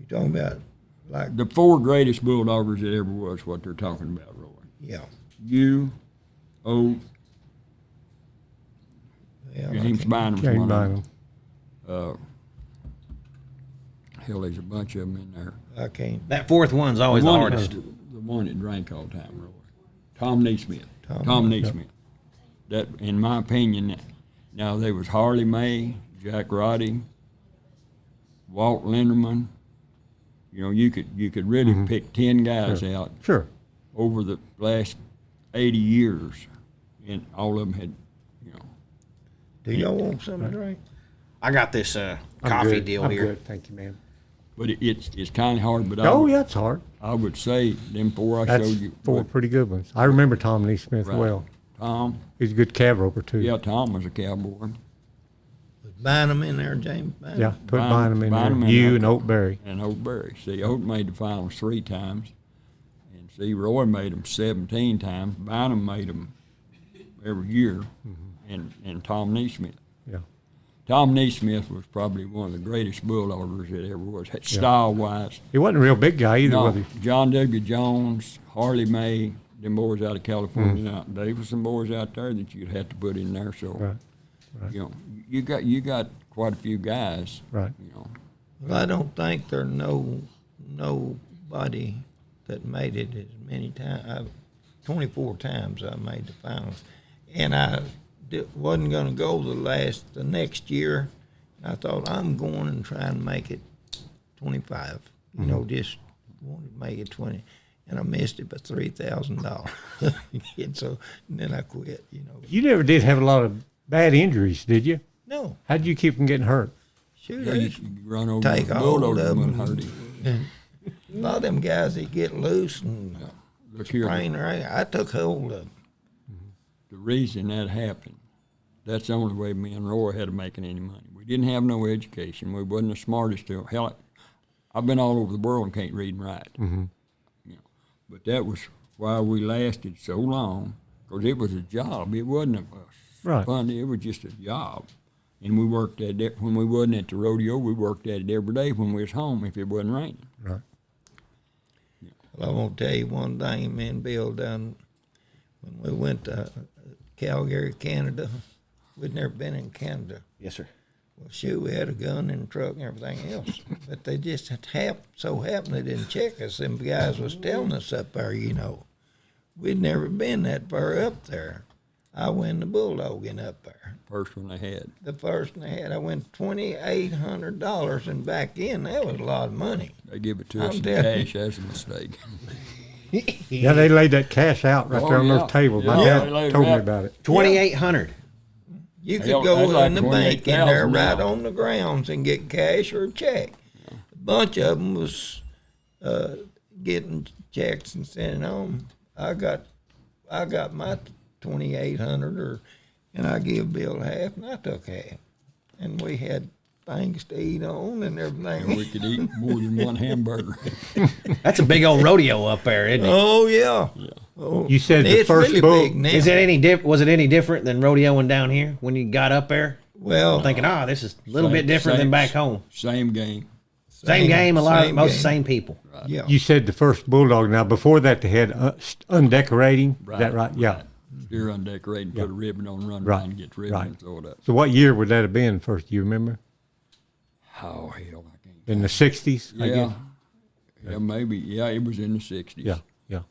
talking about like The 4 greatest bulldoggers that ever was what they're talking about, Roy. yeah. You, Oak, Yeah, James Bynum's James one Bynum. of them. Hell, there's a bunch of them in there. I can't. That fourth one's always the one hardest. The one that drank all the time, Roy. Tom Neesmith. Tom Tom Neesmith. That, in my opinion, now there was Harley May, Jack Roddy, Walt Linderman. You know, you could really pick 10 guys out Sure. over the last 80 years, and all of them had, you know. Do y'all want something to drink? I got this I'm coffee good. deal I'm here. Good. Thank you, man. But it's kind of hard. But Oh, yeah, it's hard. I would say them 4 I That's showed you. 4 but pretty good ones. I remember Tom Neesmith Right. well. Tom, He's a good cab roper, too. yeah, Tom was a cowboy. Was Bynum in there, James Bynum? Yeah, put Bynum- Bynum in Bynum there. and You Oak. and Oakberry. And Oakberry. See, Oak made the finals 3 times, and see, Roy made them 17 times. Bynum made them every year, and Tom Neesmith. Yeah. Tom Neesmith was probably one of the greatest bulldoggers that ever was, style-wise. He wasn't a real big guy either, No, was he? John W. Jones, Harley May, them boys out of California. Now, there was some boys out there that you'd have to put in there. So, Right. you know, you got quite a few guys. Right. You know, Well, I don't think there's nobody that made it as many times. 24 times I made the finals, and I wasn't going to go the next year. I thought I'm going and try and make it 25. You know, just wanted to make it 20, and I missed it by $3,000. And so and then I quit. You know, You never did have a lot of bad injuries, did you? no, How did you keep from getting hurt? shoot, yeah, you run over Take the a hold bulldozer of and 'em. hurt him. a lot of them guys that get loose and Look here, sprain their ankle. I took hold of 'em. the reason that happened, that's the only way me and Roy had of making any money. We didn't have no education. We wasn't the smartest. Hell, I've been all over the world and can't read and write. You know, but that was why we lasted so long, because it was a job. It wasn't a Right. fun. It was just a job. And we worked at it when we wasn't at the rodeo. We worked at it every day when we was home if it wasn't raining. Right. Well, I want to tell you one thing, me and Bill done when we went to Calgary, Canada. We'd never been in Canada. Yes, sir. Well, shoot, we had a gun in the truck and everything else. But they just so happened they didn't check us. Them guys was telling us up there, you know. We'd never been that far up there. I went the bulldogging up there. First one they had. The first one they had, I went $2,800, and back in, that was a lot of money. They give it to I'm us in telling you. cash. That's a mistake. Yeah, they laid that cash out right Oh, there on yeah. those tables. My Yeah, dad they laid told it me out. about it. 2,800. You could Hell, go that's like in the bank in there $28,000 right now. on the grounds and get cash or a check. A bunch of them was getting checks and sending home. I got my 2,800, and I give Bill half, and I took half, and we had things to eat on and everything. And we could eat more than one hamburger. That's a big old rodeo up there, isn't it? Oh yeah. Oh, You said the it's first really bull- big now. Is it any was it any different than rodeoing down here when you got up there? Well, Thinking, this is a little Same- bit different than same- back home. Same game. Same game, a lot, same most game. same people. Yeah. You said the first bulldog. Now, before that, they had undecorating. Is that right? Yeah. Steer undecorated, put a ribbon on, run Right, around and get the ribbon right. and throw it up. So what year would that have been first? Do you remember? Oh, hell, I can't. In the 60s? I Yeah. guess? Yeah, maybe. Yeah, it was in the 60s. Yeah, yeah.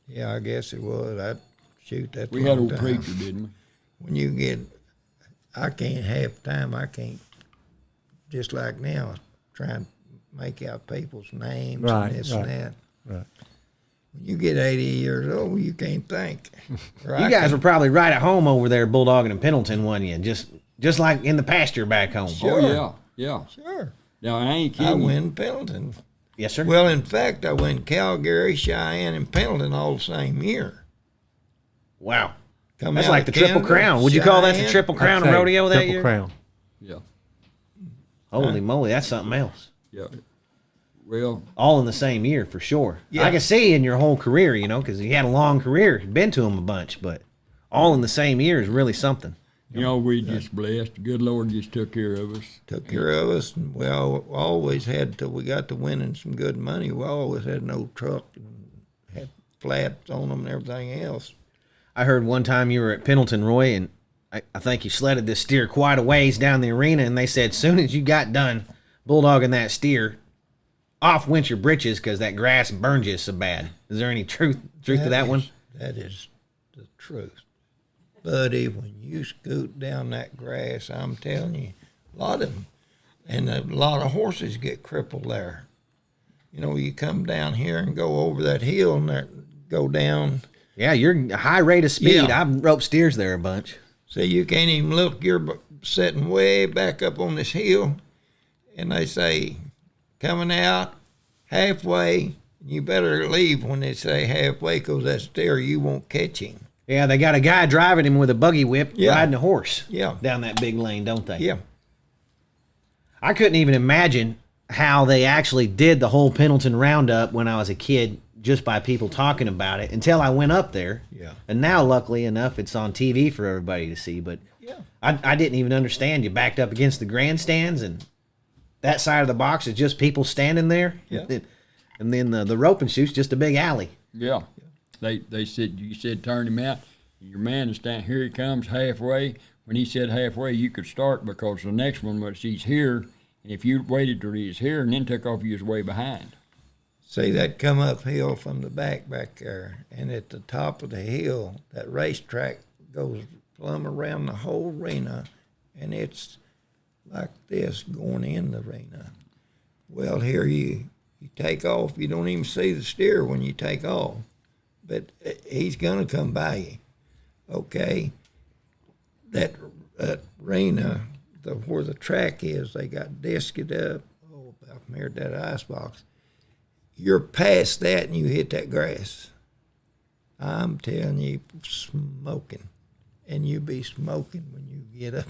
Yeah, I guess it was. That's We a had long old time. preacher, didn't we? When you get, I can't half the time. I can't. Just like now, trying to make out people's names Right, and this right. and that. Right. When you get 80 years old, you can't think. Or You I guys can't- were probably right at home over there bulldogging in Pendleton, wasn't you? Just like in the pasture back home. Sure. Oh, yeah, yeah. Sure. Now, I ain't I kidding. win Pendleton. Yes, sir. Well, in fact, I went Calgary, Cheyenne, and Pendleton all the same year. Wow. Come That's out like of the Triple Canada, Crown. Would you call that the Cheyenne. Triple Crown I'd say rodeo that Triple year? Crown. Yeah, Holy moly, that's something else. yeah. Well, All in the same year for sure. Yeah. I can see in your whole career, because you had a long career, been to them a bunch, but all in the same year is really something. You know, we just blessed. The good Lord just took care of us. Took care of us, and we always had, till we got to winning some good money, we always had an old truck and had flats on them and everything else. I heard one time you were at Pendleton, Roy, and I think you sledded this steer quite a ways down the arena, and they said as soon as you got done bulldogging that steer, off went your britches because that grass burned you so bad. Is there any truth to that one? That is the truth. Buddy, when you scoot down that grass, I'm telling you, a lot of them, and a lot of horses get crippled there. You know, you come down here and go over that hill and go down. Yeah, you're a high rate of speed. Yeah. I've roped steers there a bunch. So you can't even look. You're sitting way back up on this hill, and they say, coming out halfway, you better leave when they say halfway, because that steer, you won't catch him. Yeah, they got a guy driving him with a buggy whip riding a horse down that big lane, don't they? Yeah. I couldn't even imagine how they actually did the whole Pendleton Roundup when I was a kid, just by people talking about it, until I went up there. Yeah. And now, luckily enough, it's on TV for everybody to see. But I didn't even understand. You backed up against the grandstands, and that side of the box is just people standing there. Yeah. And then the rope and shoot's just a big alley. Yeah. They said, you said turn him out. Your man is standing, here he comes halfway. When he said halfway, you could start, because the next one was he's here. And if you waited till he was here and then took off, you was way behind. See, that come uphill from the back there, and at the top of the hill, that racetrack goes plumb around the whole arena, and it's like this going in the arena. Well, here you take off. You don't even see the steer when you take off, but he's going to come by you. Okay, that arena, where the track is, they got disced up. Oh, about near that ice box. You're past that and you hit that grass. I'm telling you, smoking. And you be smoking when you get up.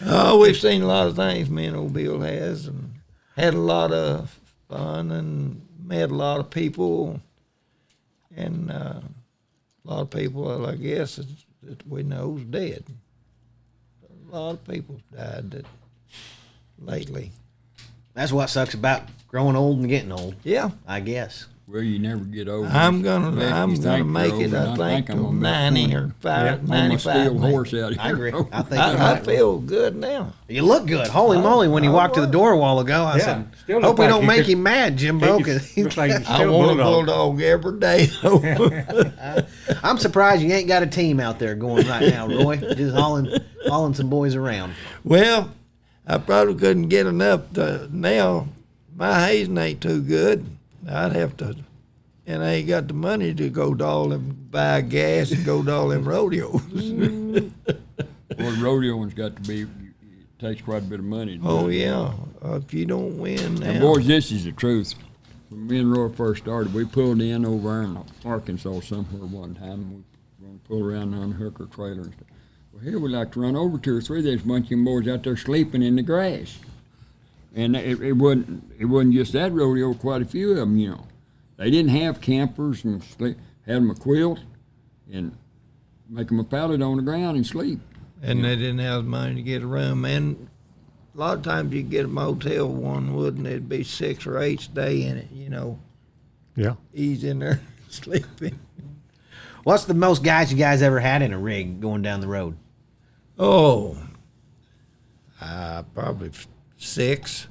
Oh, we've seen a lot of things me and old Bill has, and had a lot of fun and met a lot of people. And a lot of people, well, I guess, that we know is dead. A lot of people died lately. That's what sucks about growing old and getting old. Yeah. I guess. Well, you never get over it. I'm gonna make it. I I think think I'm till gonna be 90 or 95. steel horse out here. I agree. I think I feel good now. you look good. Holy moly! When you walked to the door a while ago, I said, still look "Hope we like don't you make could- him mad, Jimbo." Because Looks like you're I still want a bulldog. bulldog every day. I'm surprised you ain't got a team out there going right now, Roy. Just hauling some boys around. Well, I probably couldn't get enough now. My hazing ain't too good. I'd have to, and I ain't got the money to go to all them, buy gas and go to all them rodeos. Well, the rodeo one's got to be, it takes quite a bit of money. To Oh do it. yeah, if you don't win now. And boys, this is the truth. When me and Roy first started, we pulled in over there in Arkansas somewhere one time. We were going to pull around on a hooker trailer and stuff. Well, here we like to run over 2 or 3. There's a bunch of them boys out there sleeping in the grass. And it wasn't just that rodeo, quite a few of them, you know. They didn't have campers and sleep, had them a quilt and make them a pallet on the ground and sleep. And they didn't have the money to get a room. And a lot of times you get a motel one would, and it'd be 6 or 8 stay in it, you know. Yeah. He's in there sleeping. What's the most guys you guys ever had in a rig going down the road? Oh, probably 6.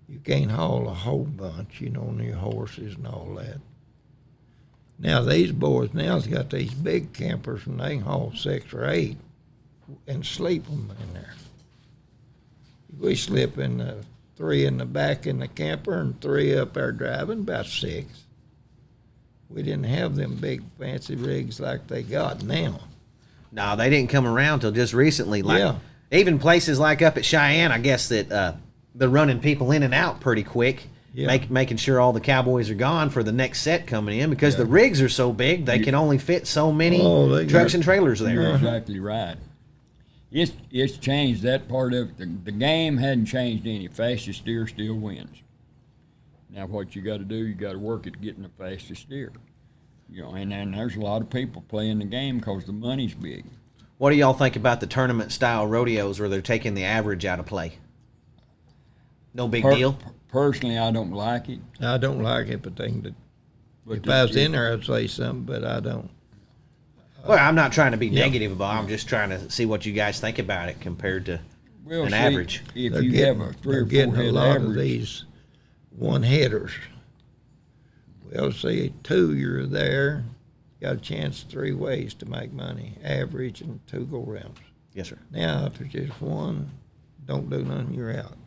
You can't haul a whole bunch, you know, on your horses and all that. Now these boys now's got these big campers, and they can haul 6 or 8 and sleep them in there. We slip in 3 in the back in the camper and 3 up there driving, about 6. We didn't have them big fancy rigs like they got now. No, they didn't come around till just recently. Like, Yeah. even places like up at Cheyenne, I guess that they're running people in and out pretty quick, Yeah. making sure all the Cowboys are gone for the next set coming in, because the rigs are so big they can only fit so many they trucks got- and trailers there. You're exactly right. It's changed that part of it. The game hadn't changed any. Fastest steer still wins. Now what you got to do, you got to work at getting the fastest steer. You know, and then there's a lot of people playing the game because the money's big. What do y'all think about the tournament-style rodeos where they're taking the average out of play? No big deal? Personally, I don't like it. I don't like it, but But if I was in there, I'd say something, but I don't. Well, I'm not trying to be negative about it. I'm just trying to see what you guys think about it compared to an average. If They're you getting, have a 3 they're or 4 getting a head lot of average, these one-headers. Well, say 2 you're there, got a chance 3 ways to make money, average and 2 go-rounds. Yes, sir. Now, if it's just one, don't do nothing, you're out.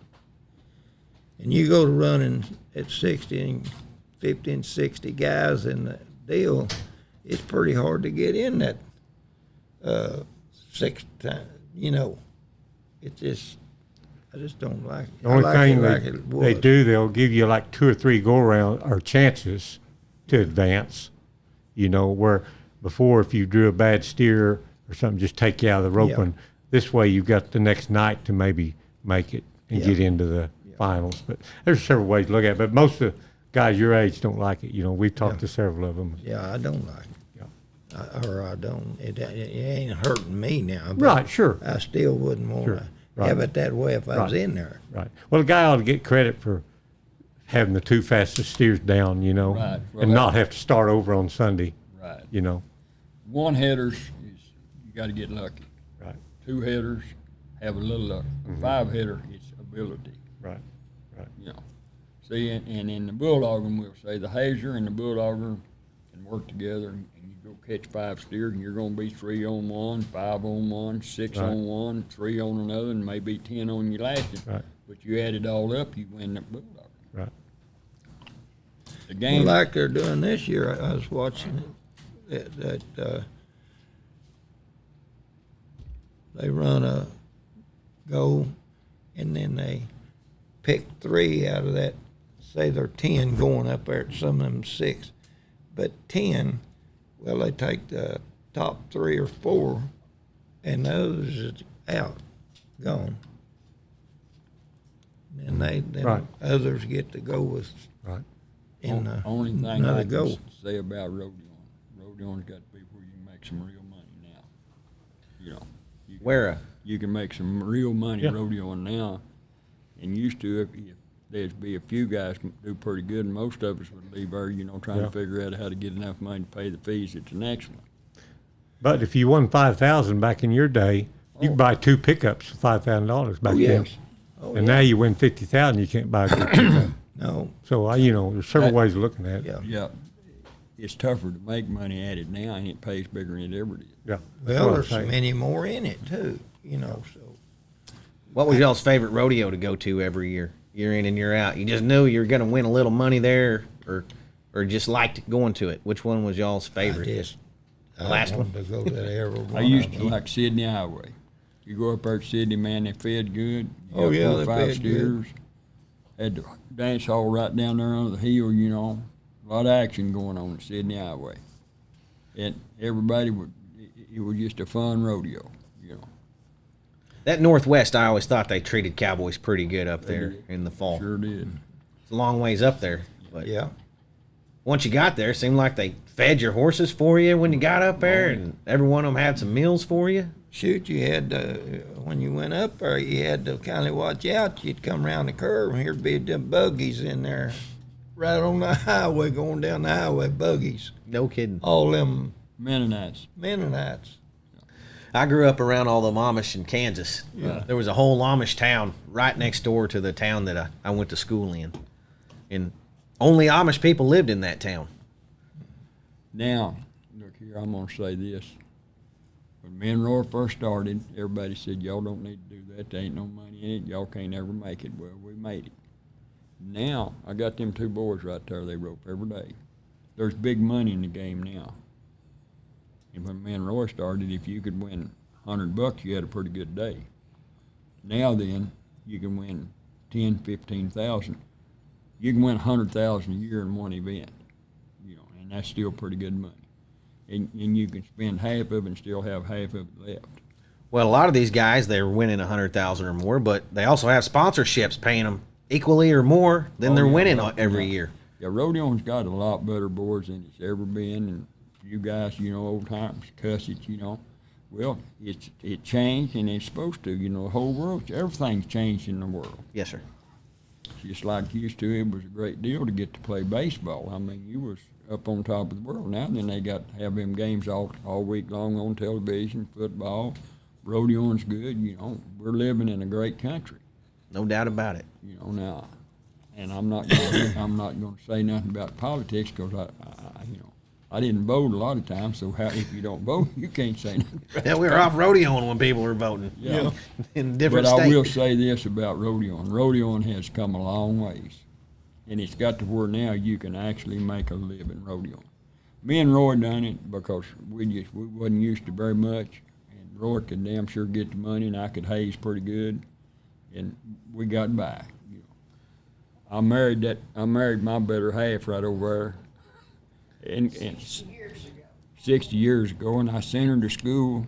And you go to running at 50 and 60 guys in the deal, it's pretty hard to get in that 6 time. You know, it's just, I just don't like it. The only I like thing it like they, it they was. do, they'll give you like 2 or 3 go-around or chances to advance. You know, where before if you drew a bad steer or something, just take you out of the rope. Yeah. And this way you've got the next night to maybe make it and Yeah. get into the finals. But there's several ways to look at it. But most of the guys your age don't like it. You know, we've talked Yeah. to several of them. Yeah, I don't like it. Yeah. Or I don't. It ain't hurting me now. But Right, sure. I still wouldn't want Sure, to right. have it that way if I was Right. in there. Right. Well, the guy ought to get credit for having the 2 fastest steers down, you know, Right. Well, and not have to start over on Sunday, right. you know. One headers is you got to get lucky. Right. 2 headers have a little luck. Mm-hmm. 5 header, it's ability. Right. You know, see, and in the bulldogging, we'll say the hazer and the bulldogger can work together, and you go catch 5 steers, and you're going to be 3 on one, 5 on one, 6 Right. on one, 3 on another, and maybe 10 on your last. Right. But you add it all up, you win the bulldog. Right. The Well, game, like they're doing this year, I was watching it, that they run a go, and then they pick 3 out of that. Say they're 10 going up there, some of them 6, but 10. Well, they take the top 3 or 4, and those is out, gone. And then Right. others get to go with Right. in the only thing another I can go. say about rodeoing's got to be where you can make some real money now. You know, you can, Where you can make some real money Yeah. rodeoing now. And used to, if there'd be a few guys can do pretty good, and most of us would leave there, you know, trying Yeah. to figure out how to get enough money to pay the fees at the next one. But if you won 5,000 back in your day, you could buy 2 pickups for $5,000 back then. Oh, And yeah. now you win 50,000, you can't buy a good pickup. No, So you know, there's several ways of looking at it. yeah. Yeah, it's tougher to make money at it now, and it pays bigger than it ever did. Yeah. Well, Well, there's so hey. many more in it too, you know. So What was y'all's favorite rodeo to go to every year? Year in and year out. You just knew you were going to win a little money there, or just liked going to it. Which one was y'all's favorite? I Last wanted to go to every one. I used of to them. like Sydney Highway. You go up there at Sydney, man, they fed good. You Oh, got yeah, 4 or they 5 fed good. steers. Had the dance hall right down there under the hill, you know. A lot of action going on at Sydney Highway. And everybody it was just a fun rodeo, you know. That Northwest, I always thought they treated cowboys pretty good up there in the fall. Sure did. It's a long ways up there. But Yeah, once you got there, it seemed like they fed your horses for you when you got up there, and every one of them had some meals for you. shoot, you had to, when you went up there, you had to kind of watch out. You'd come around the curve, and here'd be them buggies in there, right on the highway, going down the highway, buggies. No kidding. All them Mennonites. Mennonites. I grew up around all the Amish in Kansas. Yeah. There was a whole Amish town right next door to the town that I went to school in. And only Amish people lived in that town. Now, look here, I'm going to say this. When me and Roy first started, everybody said, y'all don't need to do that. There ain't no money in it. Y'all can't ever make it. Well, we made it. Now, I got them 2 boys right there. They rope every day. There's big money in the game now. And when me and Roy started, if you could win $100, you had a pretty good day. Now then, you can win 10, 15,000. You can win 100,000 a year in one event, you know, and that's still pretty good money. And you can spend half of it and still have half of it left. Well, a lot of these guys, they're winning 100,000 or more, but they also have sponsorships paying them equally or more than Oh, they're yeah, winning yeah, every yeah. year. Yeah, rodeo's got a lot better boards than it's ever been, and you guys, old times, cuss it, Well, it changed, and it's supposed to, the whole world, everything's changed in the world. Yes, sir. Just like used to, it was a great deal to get to play baseball. I mean, you was up on top of the world. Now then they got to have them games all week long on television, football. Rodeo's good, We're living in a great country. No doubt about it. Now, and I'm not going to say nothing about politics because I didn't vote a lot of times. So if you don't vote, you can't say nothing. Yeah, we were off rodeoing when people were voting. Yeah. In different But states. I will say this about rodeoing. Rodeoing has come a long ways. And it's got to where now you can actually make a living rodeoing. Me and Roy done it because we wasn't used to very much. And Roy could damn sure get the money, and I could haze pretty good. And we got by. I married my better half right over there. And 60 years ago, and I sent her to school,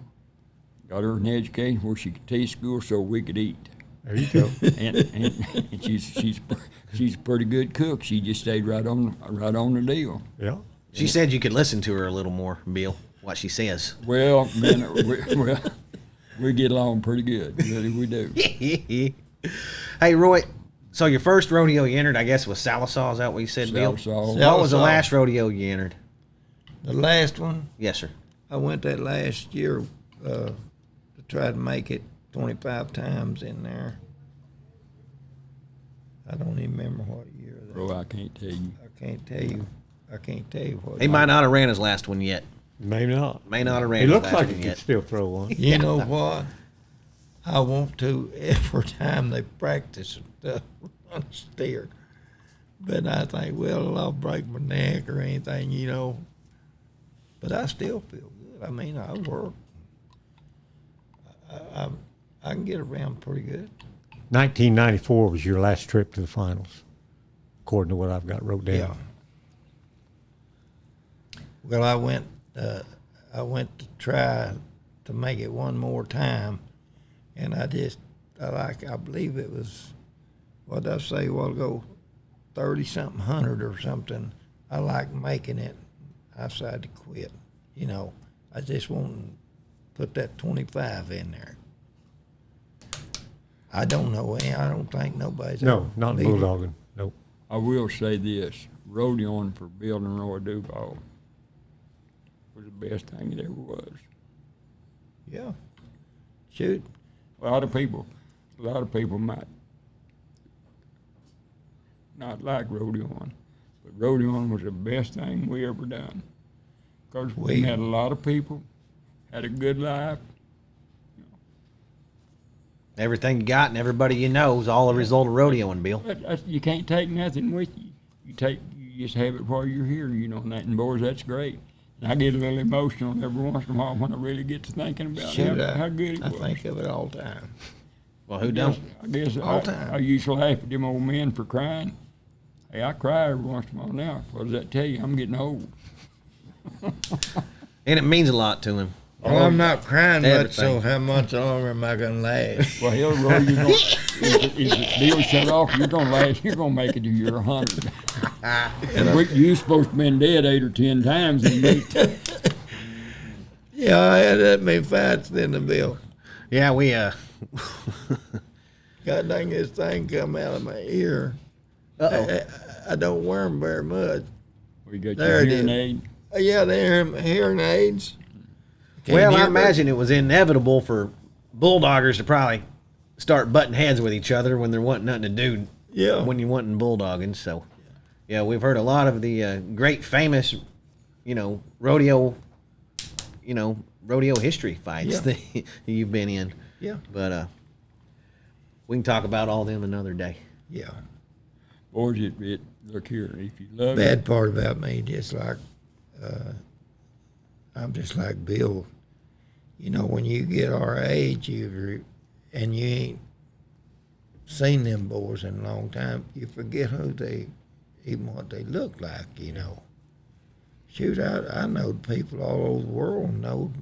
got her an education where she could teach school so we could eat. There you go. and she's a pretty good cook. She just stayed right on the deal. Yeah. She said you could listen to her a little more, Bill, what she says. Well, man, we get along pretty good. Really, we do. Hey, Roy, so your first rodeo you entered, I guess, was Sallisaw. Is that what you said, Bill? Sallisaw. What was the Sallisaw. last rodeo you entered? The last one, Yes, sir. I went that last year to try to make it 25 times in there. I don't even remember what year that Bro, I can't tell you. I can't tell you what He might not have ran his last one yet. Maybe not. May not have ran He his looks last like one he yet. could still throw one. You know what? I want to every time they practice and stuff on a steer. But I think, well, I'll break my neck or anything, But I still feel good. I mean, I work. I can get around pretty good. 1994 was your last trip to the finals, according to what I've got wrote down. Yeah. Well, I went to try to make it one more time, and I believe it was, what did I say a while ago, 30-something hundred or something. I like making it. I decided to quit. I just want to put that 25 in there. I don't know. I don't think nobody's No, ever not beat it. bulldogging. Nope. I will say this: rodeoing for Bill and Roy Duvall was the best thing it ever was. Yeah. Shoot. A lot of people might not like rodeoing, but rodeoing was the best thing we ever done. Because we had a lot of people, had a good life. Everything you got and everybody you know is all a result of rodeoing, Bill. But you can't take nothing with you. You just have it while you're here, and boys, that's great. And I get a little emotional every once in a while when I really get to thinking about how good it I was. think of it all the time. Well, who don't? I guess All time. I used to laugh at them old men for crying. Hey, I cry every once in a while now. What does that tell you? I'm getting old. And it means a lot to him. Well, I'm not crying much, so Everything. how much longer am I going to last? Well, hell, Roy, you're gonna, if the deal shut off, you're going to last. You're going to make it to you're 100. You're supposed to have been dead 8 or 10 times. Yeah, I had that many fights in the bill. Yeah, we God dang, this thing come out of my ear. Uh-oh. I don't wear them very much. We got There your it hearing is. aid. Yeah, they're hearing aids. Can't Well, I hear imagine it was inevitable for bulldoggers to probably start butting heads with each other when there wasn't nothing to do Yeah. when you wasn't bulldogging. So, yeah, we've heard a lot of the great famous, rodeo history fights Yeah. that you've been in. Yeah. But we can talk about all them another day. Yeah. Boys, look here. If you love it, Bad part about me, just like, I'm just like Bill. When you get our age, and you ain't seen them boys in a long time, you forget even what they look like, Shoot, I know people all over the world, know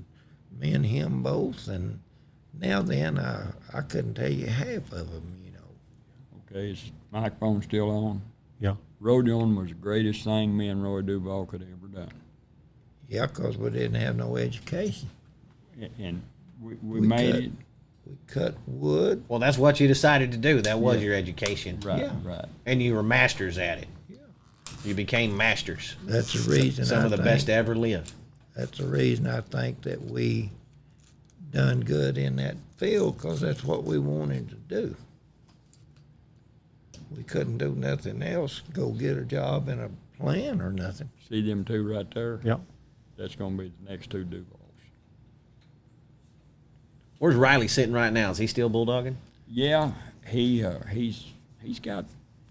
me and him both, and now then, I couldn't tell you half of them, okay, is the microphone still on? Yeah. rodeoing was the greatest thing me and Roy Duvall could have ever done. Yeah, 'cause we didn't have no education. And we made it. We cut wood. Well, that's what you decided to do. That was your education. Right, Yeah. right. And you were masters at it. Yeah. You became masters. That's the reason. Some of the best to ever live. That's the reason I think that we done good in that field, 'cause that's what we wanted to do. We couldn't do nothing else. Go get a job in a plant or nothing. See them two right there? Yep. That's going to be the next two Duvalls. Where's Riley sitting right now? Is he still bulldogging? Yeah, he's got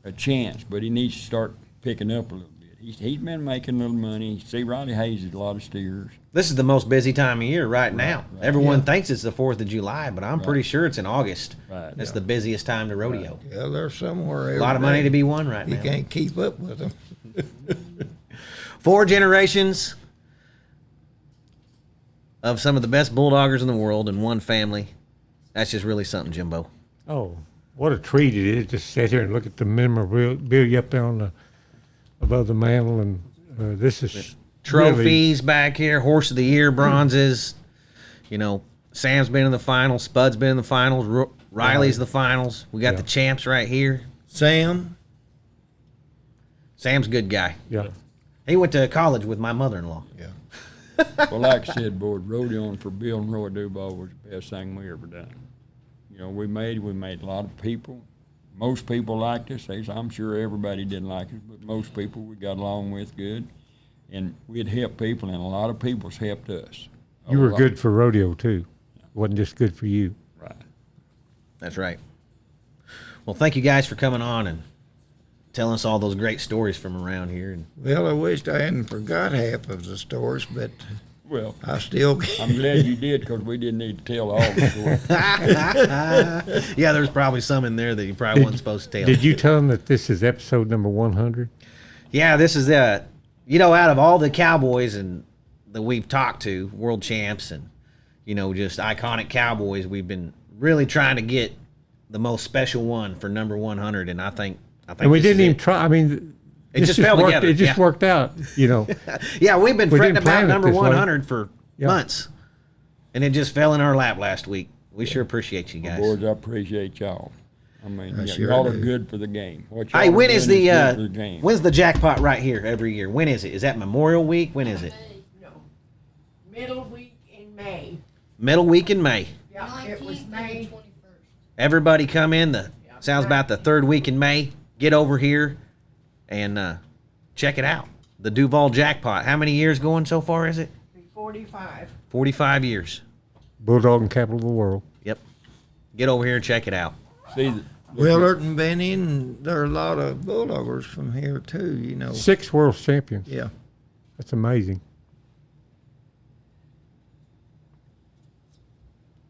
a chance, but he needs to start picking up a little bit. He's been making a little money. See, Riley hazes a lot of steers. This is the most busy time of year right now. right. Everyone Yeah. thinks it's the 4th of July, but I'm pretty sure it's in August. Right. It's the busiest time to rodeo. Yeah, they're somewhere. A lot of money to be won right You now. can't keep up with them. 4 generations of some of the best bulldoggers in the world in one family. That's just really something, Jimbo. Oh, what a treat it is to sit here and look at the memorabilia up there on the above the mantle, and this is Trophies back here, Horse of the Year bronzes. You know, Sam's been in the finals, Spud's been in the finals, Riley's the finals. We got the champs right here. Sam's a good guy. Yeah. He went to college with my mother-in-law. Yeah. Well, like I said, boy, rodeoing for Bill and Roy Duvall was the best thing we ever done. You know, we made a lot of people. Most people liked us. I'm sure everybody didn't like us, but most people we got along with good. And we'd help people, and a lot of people's helped us. You were good for rodeo too. It wasn't just good for you. Right. That's right. Well, thank you guys for coming on and telling us all those great stories from around here. And Well, I wished I hadn't forgot half of the stories, but Well, I still. I'm glad you did, because we didn't need to tell all the stories. yeah, there's probably some in there that you probably wasn't supposed to tell. Did you tell them that this is episode number 100? Yeah, this is you know, out of all the Cowboys and that we've talked to, world champs and, you know, just iconic Cowboys, we've been really trying to get the most special one for number 100, and I think And we this didn't is even it. try. I mean, It this just fell worked, together, It just yeah. worked out, you know. Yeah, we've been We fretting didn't plan about it number this way. 100 for Yeah. months, and it just fell in our lap last week. We sure appreciate you guys. Boys, I appreciate y'all. I mean, I sure y'all are do. good for the game. What y'all Hey, are when is doing the good for the game. when's the jackpot right here every year? When is it? Is that Memorial Week? When is it? No, middle week in May. Middle week in May. Yeah, it was May. Everybody come in. Sounds about the 3rd week in May. Get over here and check it out. The Duvall jackpot. How many years going so far is it? 45. 45 years. Bulldog capital of the world. Yep. Get over here and check it out. See, Willard and Benny, and there are a lot of bulldoggers from here too. You know. 6 world champions. Yeah. That's amazing.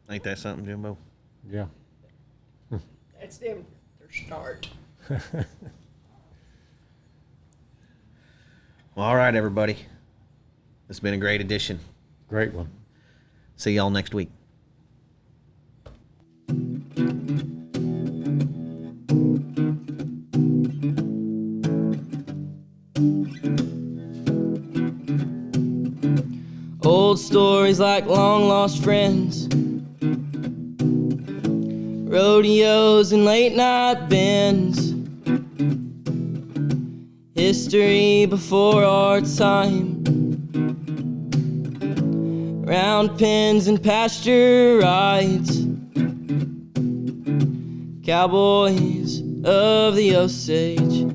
Ain't that something, Jimbo? Yeah. That's them, their start. Well, all right, everybody. It's been a great edition. Great one. See y'all next week. Old stories like long lost friends, rodeos and late night bends, history before our time, round pens and pasture rides, cowboys of the Osage.